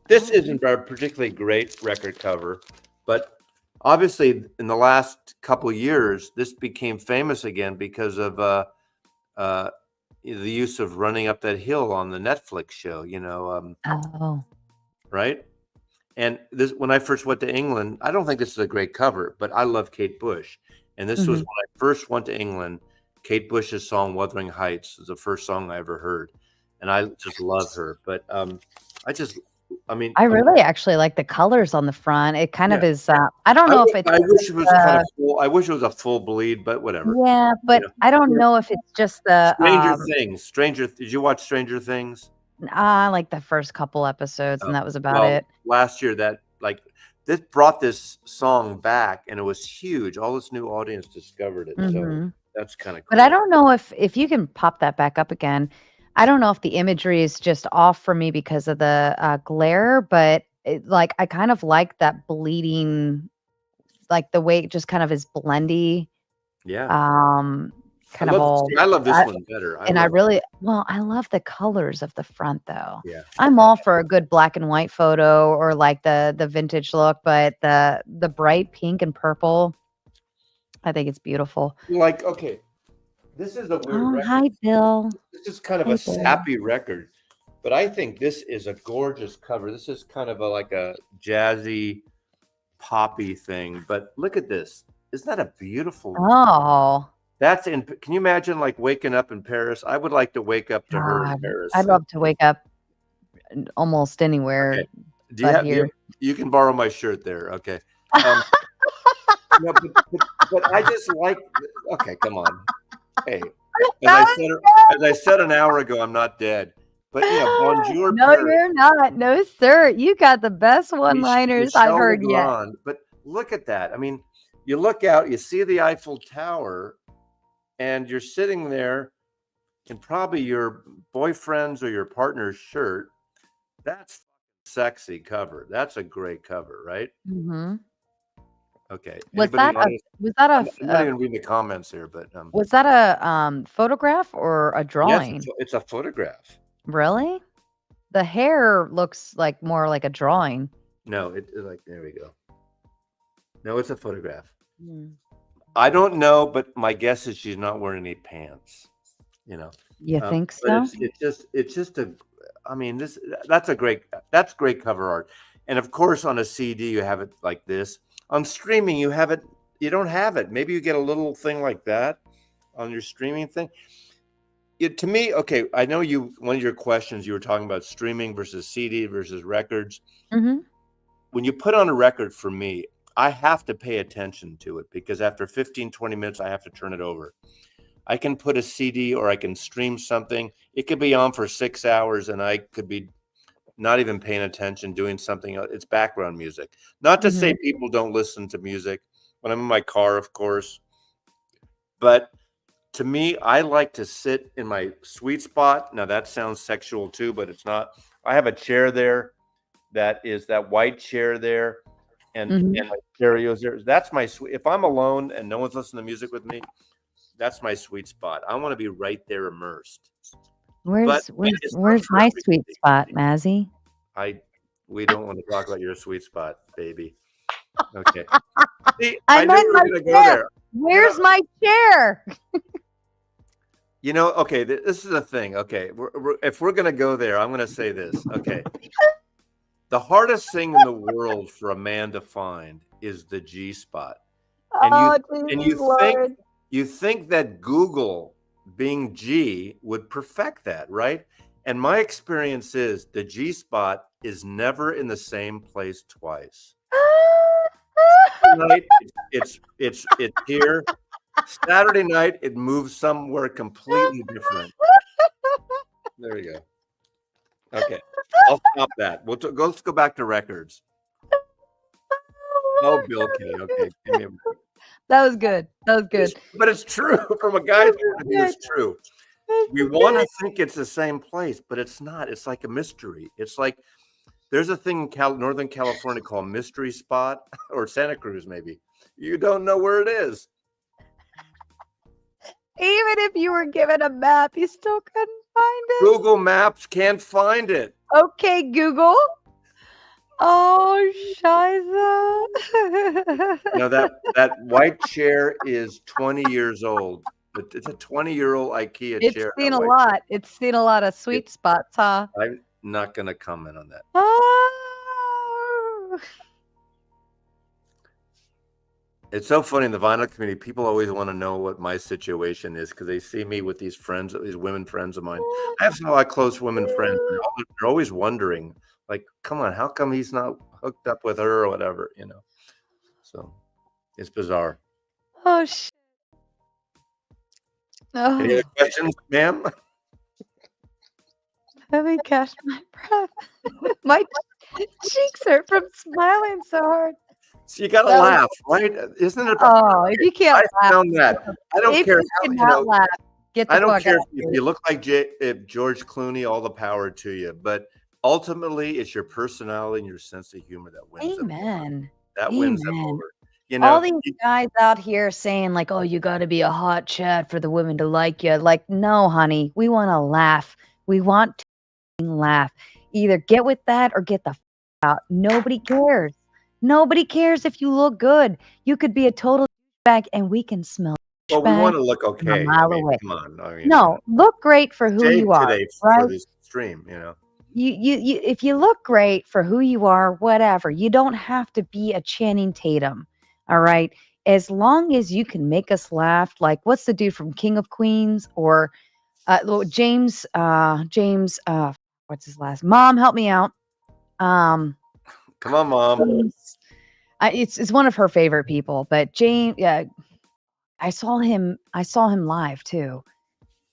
this isn't a particularly great record cover, but obviously in the last couple years, this became famous again because of the use of Running Up That Hill on the Netflix show. Oh. Right? And this, when I first went to England, I don't think this is a great cover, but I love Kate Bush. And this was when I first went to England. Kate Bush's song "Wuthering Heights" was the first song I ever heard, and I just love her. But I really actually like the colors on the front. It kind of is. I don't know if it's. I wish it was kind of full. I wish it was a full bleed, but whatever. Yeah, but I don't know if it's just the Stranger Things. Did you watch Stranger Things? Like the first couple episodes, and that was about it. Last year, this brought this song back, and it was huge. All this new audience discovered it. So that's kind of cool. But I don't know if you can pop that back up again. I don't know if the imagery is just off for me because of the glare, but I kind of like that bleeding, like the way it just kind of is blendy. Yeah. Kind of all. I love this one better. I love the colors of the front though. Yeah. I'm all for a good black and white photo or like the vintage look, but the bright pink and purple, I think it's beautiful. Okay. This is a weird record. Hi, Bill. This is kind of a sappy record, but I think this is a gorgeous cover. This is kind of like a jazzy, poppy thing. But look at this. Isn't that a beautiful? Oh. Can you imagine waking up in Paris? I would like to wake up to her in Paris. I'd love to wake up almost anywhere. Okay. You can borrow my shirt there. Okay. But I just okay, come on. Hey, as I said an hour ago, I'm not dead. But bonjour. No, Paris. You're not. No, sir. You got the best one-liners I've heard yet. But look at that. I mean, you look out, you see the Eiffel Tower, and you're sitting there in probably your boyfriend's or your partner's shirt. That's sexy cover. That's a great cover, right? Mm-hmm. Okay. Was that a? I'm not even reading the comments here, but was that a photograph or a drawing? Yes, it's a photograph. Really? The hair looks more like a drawing. No, there we go. No, it's a photograph. I don't know, but my guess is she's not wearing any pants. You think so? It's just that's great cover art. And of course, on a CD, you have it like this. On streaming, you don't have it. Maybe you get a little thing like that on your streaming thing. To me, okay, I know one of your questions, you were talking about streaming versus CD versus records. Mm-hmm. When you put on a record, for me, I have to pay attention to it because after 15, 20 minutes, I have to turn it over. I can put a CD or I can stream something. It could be on for 6 hours and I could be not even paying attention, doing something else. It's background music. Not to say people don't listen to music when I'm in my car, of course. But to me, I like to sit in my sweet spot. Now, that sounds sexual too, but it's not. I have a chair there that is that white chair there and my stereos there. That's my sweet. If I'm alone and no one's listening to music with me, that's my sweet spot. I want to be right there immersed. Where's my sweet spot, Mazzy? We don't want to talk about your sweet spot, baby. Okay. See, I knew we were going to go there. Where's my chair? Okay, this is the thing. Okay, if we're going to go there, I'm going to say this. Okay. The hardest thing in the world for a man to find is the G spot. And you think that Google being G would perfect that, right? And my experience is the G spot is never in the same place twice. Night, it's here. Saturday night, it moves somewhere completely different. There you go. Okay, I'll stop that. Let's go back to records. Oh, Bill K. Okay, give me a break. That was good. That was good. But it's true. From a guy's point of view, it's true. We want to think it's the same place, but it's not. It's like a mystery. It's like there's a thing in Northern California called Mystery Spot, or Santa Cruz, maybe. You don't know where it is. Even if you were given a map, you still couldn't find it. Google Maps can't find it. Okay, Google. Oh, Shiza. No, that white chair is 20 years old. It's a 20-year-old IKEA chair. It's seen a lot. It's seen a lot of sweet spots, huh? I'm not going to comment on that. Oh. It's so funny in the vinyl community. People always want to know what my situation is because they see me with these friends, these women friends of mine. I have a lot of close women friends. They're always wondering, like, come on, how come he's not hooked up with her or whatever, you know? So it's bizarre. Oh, shit. Oh. Any other questions, ma'am? Let me catch my breath. My cheeks hurt from smiling so hard. So you gotta laugh, right? Isn't it? If you can't I laugh, found that. I don't care how, you know, laugh. Get the I don't fuck care out. if you look like George Clooney, all the power to you. But ultimately, it's your personality and your sense of humor that wins. Amen. That wins them over. You All know, these guys out here saying like, "Oh, you got to be a hot Chad for the women to like you." Like, no, honey, we want to laugh. We want to laugh. Either get with that or get the out. Nobody cares. Nobody cares if you look good. You could be a total bag, and we can smell. well, we want to look okay. A mile I mean, away. come on. I mean, No, look great for who you are. today Right? for this stream, you know. You if you look great for who you are, whatever, you don't have to be a Channing Tatum. All right. As long as you can make us laugh, like what's the dude from King of Queens or James, what's his last? Mom, help me out. Come on, Mom. It's one of her favorite people, but James, yeah, I saw him live too.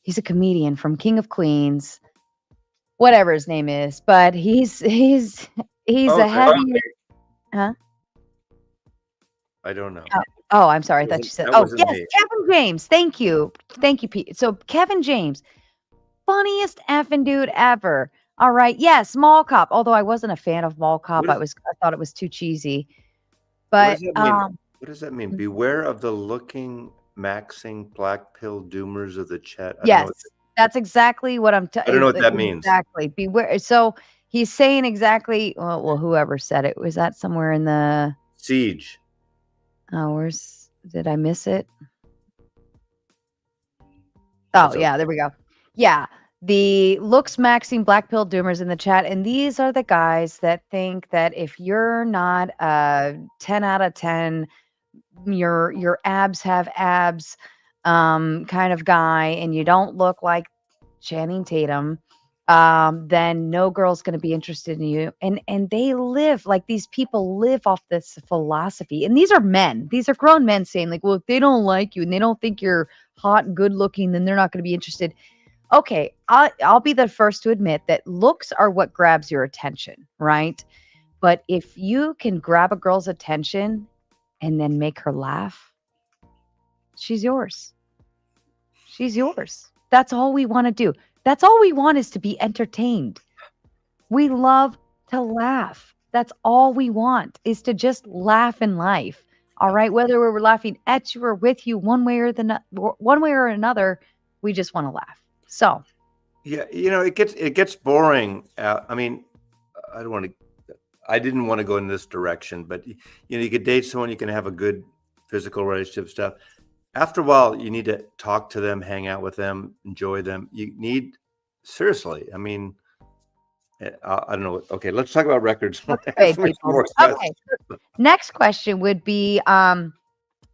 He's a comedian from King of Queens, whatever his name is, but he's a heavy. Huh? I don't know. Oh, I'm sorry. I thought you said. Oh, yes, me. Kevin James. Thank you, Pete. So Kevin James, funniest effing dude ever. All right, yes, Mall Cop. Although I wasn't a fan of Mall Cop, I thought it was too cheesy. But what does that mean? Beware of the looking, maxing, black pill doomers of the chat. Yes, that's exactly what I'm. I don't know what that means. Exactly. Beware. So he's saying exactly. Well, whoever said it, was that somewhere in the Siege? Oh, did I miss it? Oh, yeah, there we go. Yeah, the looks maxing black pill doomers in the chat, and these are the guys that think that if you're not a 10 out of 10, your abs have abs kind of guy, and you don't look like Channing Tatum, then no girl's going to be interested in you. And they live like these people live off this philosophy. And these are men. These are grown men saying like, well, if they don't like you and they don't think you're hot and good looking, then they're not going to be interested. Okay, I'll be the first to admit that looks are what grabs your attention, right? But if you can grab a girl's attention and then make her laugh, she's yours. She's yours. That's all we want to do. That's all we want is to be entertained. We love to laugh. That's all we want is to just laugh in life. All right. Whether we're laughing at you or with you, one way or another, we just want to laugh. So, yeah, you know, it gets boring. I mean, I didn't want to go in this direction, but you know, you could date someone, you can have a good physical relationship stuff. After a while, you need to talk to them, hang out with them, enjoy them. You need, seriously, I mean, I don't know. Okay, let's talk about records. Okay. Next question would be,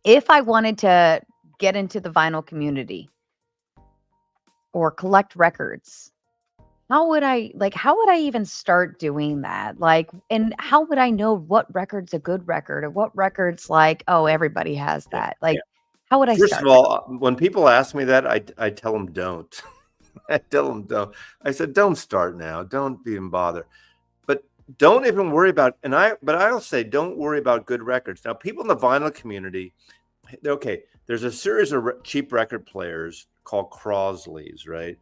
if I wanted to get into the vinyl community or collect records, how would I even start doing that? Like, and how would I know what record's a good record or what record's like, "Oh, everybody has Yeah, that." yeah. Like, how would I First of start? all, when people ask me that, I tell them don't. I tell them don't. I said, don't start now. Don't even bother. But don't even worry about. But I'll say, don't worry about good records. Now, people in the vinyl community, okay, there's a series of cheap record players called Crosleys, right?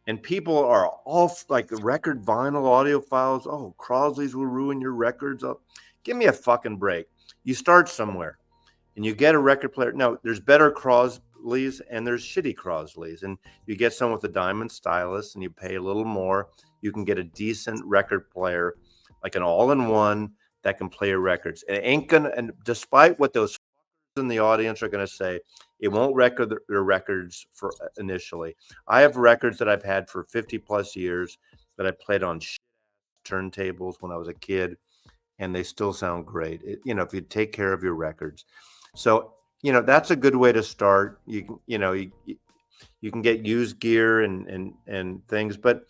And people are all like record vinyl audiophiles. Oh, Crosleys will ruin your records. Oh, give me a fucking break. You start somewhere and you get a record player. No, there's better Crosleys and there's shitty Crosleys. And you get someone with a diamond stylus and you pay a little more. You can get a decent record player, like an all-in-one that can play your records. It ain't gonna, and despite what those in the audience are going to say, it won't record their records for initially. I have records that I've had for 50 plus years that I played on turntables when I was a kid, and they still sound great. If you take care of your records. So, that's a good way to start. You can, you can get used gear and things, but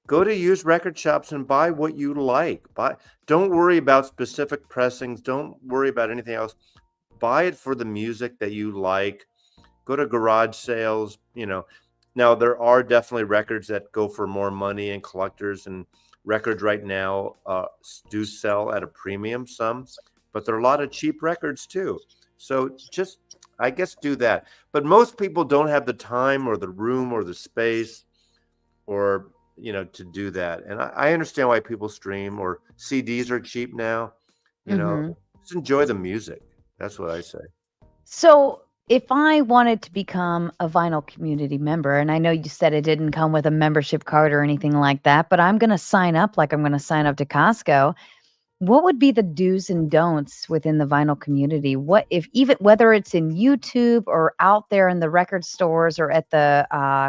go to used record shops and buy what you like. Don't worry about specific pressings. Don't worry about anything else. Buy it for the music that you like. Go to garage sales. Now there are definitely records that go for more money, and collectors and records right now do sell at a premium, some, but there are a lot of cheap records too. So just, I guess, do that. But most people don't have the time or the room or the space, or to do that. And I understand why people stream, or CDs are cheap now. Mhm. Just enjoy the music. That's what I say. So, if I wanted to become a vinyl community member, and I know you said it didn't come with a membership card or anything like that, but I'm gonna sign up like I'm gonna sign up to Costco. What would be the do's and don'ts within the vinyl community? What if even whether it's in YouTube or out there in the record stores or at the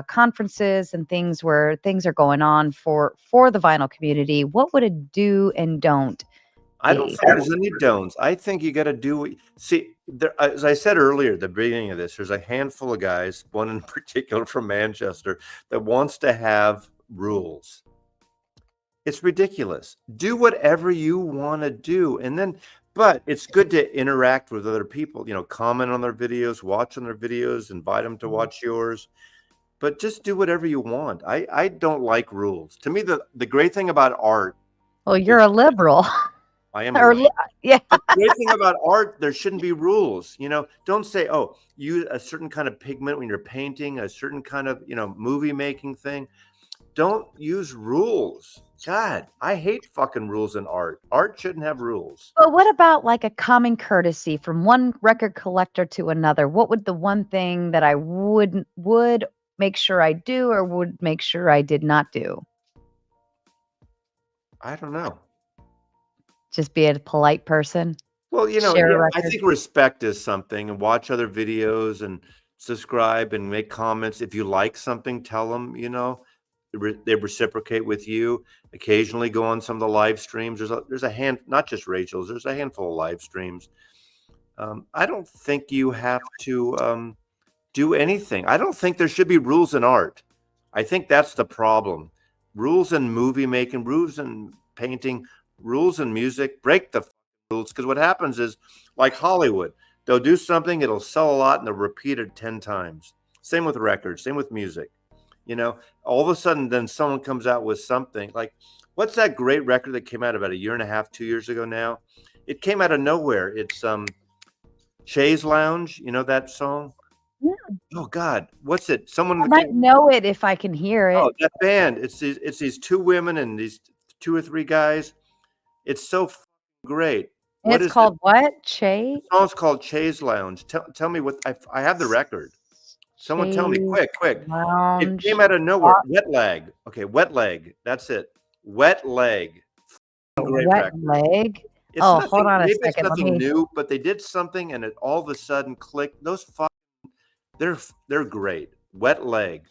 conferences and things where things are going on for the vinyl community, what would a do and don't I don't be? think there's any don'ts. I think you got to do what. See, as I said earlier at the beginning of this, there's a handful of guys, one in particular from Manchester, that wants to have rules. It's ridiculous. Do whatever you want to do, and then, but it's good to interact with other people. Comment on their videos, watch on their videos, invite them to Mhm. watch yours. But just do whatever you want. I don't like rules. To me, the great thing about art Well, you're is a liberal. I am a Or liberal. li yeah. But the great thing about art, there shouldn't be rules. Don't say, oh, use a certain kind of pigment when you're painting, a certain kind of, movie making thing. Don't use rules. God, I hate fucking rules in art. Art shouldn't have rules. But what about, like, a common courtesy from one record collector to another? What would the one thing that I would make sure I do or would make sure I did not do? I don't know. Just be a polite person? Well, Share a yeah, I record? think respect is something, and watch other videos and subscribe and make comments. If you like something, tell them, they reciprocate with you. Occasionally go on some of the live streams. There's a hand, not just Rachel's, there's a handful of live streams. I don't think you have to do anything. I don't think there should be rules in art. I think that's the problem. Rules in movie making, rules in painting, rules in music, break the rules. Because what happens is, like Hollywood, they'll do something, it'll sell a lot, and they'll repeat it 10 times. Same with records, same with music. All of a sudden, then someone comes out with something like, what's that great record that came out about a year and a half, 2 years ago now? It came out of nowhere. It's Chaise Lounge. You know that song? Yeah, Oh God, what's it? Someone I that came. might know it if I can hear Oh, it. that band. It's these two women and these two or three guys. It's so great. What It's is it? called what? The song's called Chaise Lounge. Tell me what I have the record. Someone tell me Chase quick, quick. It came Lounge. out of nowhere. Wet Leg. Okay, Wet Leg. That's it. Wet Leg. Great Wet record. leg? It's Oh, hold nothing. on a Maybe it's second, let nothing me new, but they did something, and it all of a sudden clicked. They're great. Wet Leg.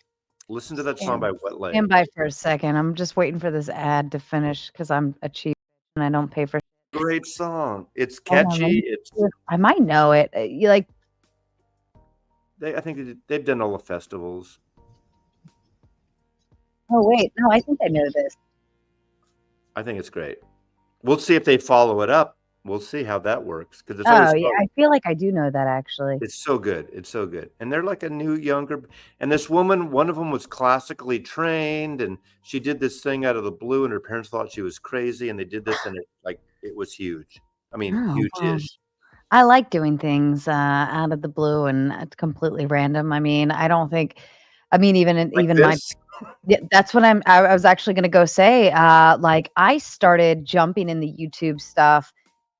Listen to that song stand by Wet Leg. stand by for a second, I'm just waiting for this ad to finish because 'cause I'm a cheap and I don't pay for Great song. It's hold on, let catchy. me see if I might know it, you like I think they've done all the festivals. Oh, wait. No, I think I know this. I think it's great. We'll see if they follow it up. We'll see how that works because it's always Oh, yeah, fun. I feel like I do know that actually. It's so good. It's so good. And they're like a new, younger. And this woman, one of them was classically trained, and she did this thing out of the blue, and her parents thought she was crazy, and they did this, and it was huge. I mean, Oh, well, huge-ish. I like doing things, out of the blue and it's completely random. I mean, I don't think I mean, Like even my this? yeah, that's what I was actually gonna go say, like, I started jumping in the YouTube stuff,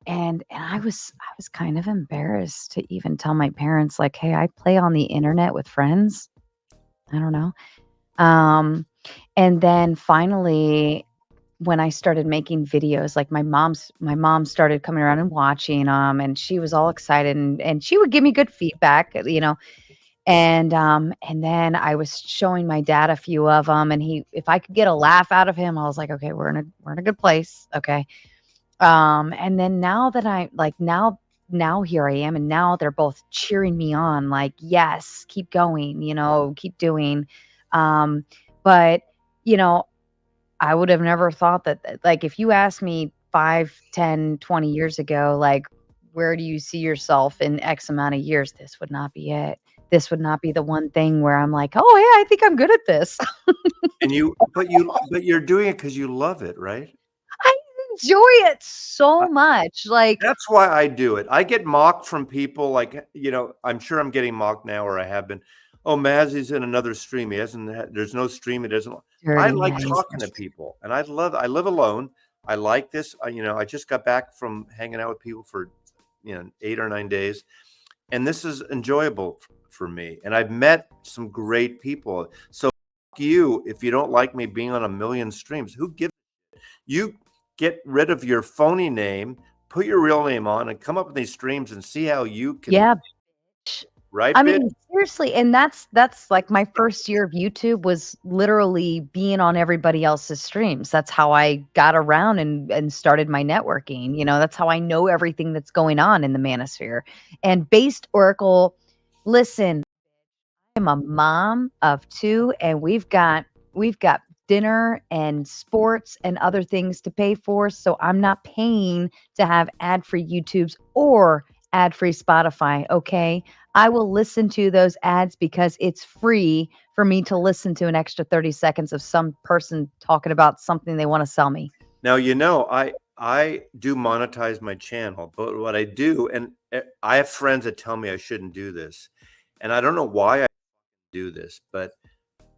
and I was kind of embarrassed to even tell my parents, like, "Hey, I play on the internet with friends." I don't know. Um, and then finally, when I started making videos, like, my mom started coming around and watching them, and she was all excited, and she would give me good feedback, and then I was showing my dad a few of them, and he if I could get a laugh out of him, I was like, "Okay, we're in a good place, okay." And then now that I like, now here I am, and now they're both cheering me on, like, "Yes, keep going, keep doing." Um, but, you know, I would have never thought that like, if you asked me 5, 10, 20 years ago, like, "Where do you see yourself in X amount of years?" This would not be it. This would not be the one thing where I'm like, "Oh, yeah, I think I'm good at this." And but you're doing it because you love it, right? I enjoy it so much, like That's why I do it. I get mocked from people like, I'm sure I'm getting mocked now or I have been. Oh, Mazzy's in another stream. He hasn't had, there's no stream. He doesn't. I dirty like Mazy. talking to people and I live alone. I like this. I just got back from hanging out with people for, 8 or 9 days. And this is enjoyable for me. And I've met some great people. So fuck you, if you don't like me being on a million streams, who gives you get rid of your phony name, put your real name on, and come up with these streams and see how you can, Yeah. I right, bitch? mean, seriously, and that's like my first year of YouTube was literally being on everybody else's streams. That's how I got around and started my networking. That's how I know everything that's going on in the manosphere. And based Oracle, listen, I'm a mom of 2 and we've got dinner and sports and other things to pay for, so I'm not paying to have ad-free YouTubes or ad-free Spotify, okay? I will listen to those ads because it's free for me to listen to an extra 30 seconds of some person talking about something they wanna sell me. Now I do monetize my channel, but what I do, and I have friends that tell me I shouldn't do this, and I don't know why I do this, but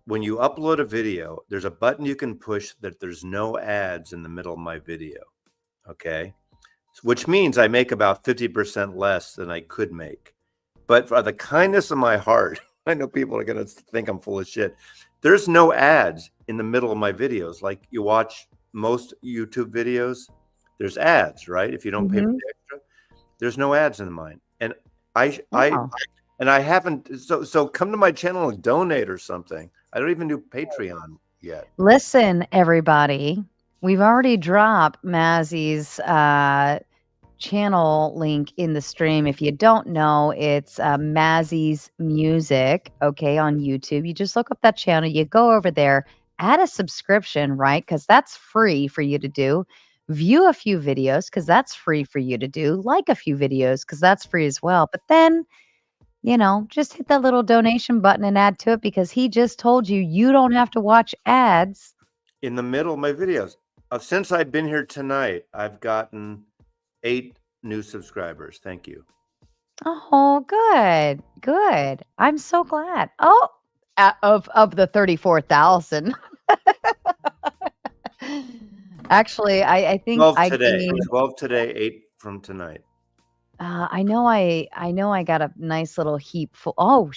when you upload a video, there's a button you can push that there's no ads in the middle of my video. Okay. Which means I make about 50% less than I could make. But for the kindness of my heart, I know people are going to think I'm full of shit. There's no ads in the middle of my videos. Like you watch most YouTube videos, there's ads, right? If you don't pay for Mhm. the extra, there's no ads in mine. And I Wow. and I haven't so come to my channel and donate or something. I don't even do Patreon yet. Listen, everybody, we've already dropped Mazzy's, channel link in the stream. If you don't know, it's Mazzy's Music, okay, on YouTube. You just look up that channel, you go over there, add a subscription, right? Because that's free for you to do. View a few videos because that's free for you to do. Like a few videos because that's free as well. But then, just hit that little donation button and add to it because he just told you you don't have to watch ads. In the middle of my videos. Since I've been here tonight, I've gotten 8 new subscribers. Thank you. Oh, good, good. I'm so glad. Oh, of the 34,000. Actually, I think 12 I today. gained 12 today, 8 from tonight. I know I got a nice little heap full. Oh,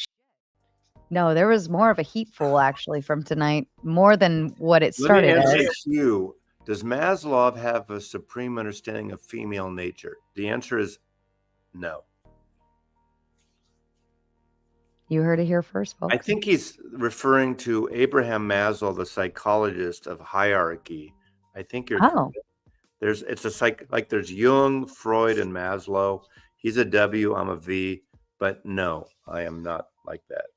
no, there was more of a heap full actually from tonight, more than what it Let me started answer as. you. Does Maslow have a supreme understanding of female nature? The answer is no. You heard it here first, I folks. think he's referring to Abraham Maslow, the psychologist of hierarchy. I think you're Oh. it's a like there's Jung, Freud, and Maslow. He's a W, I'm a V, but no, I am not like that.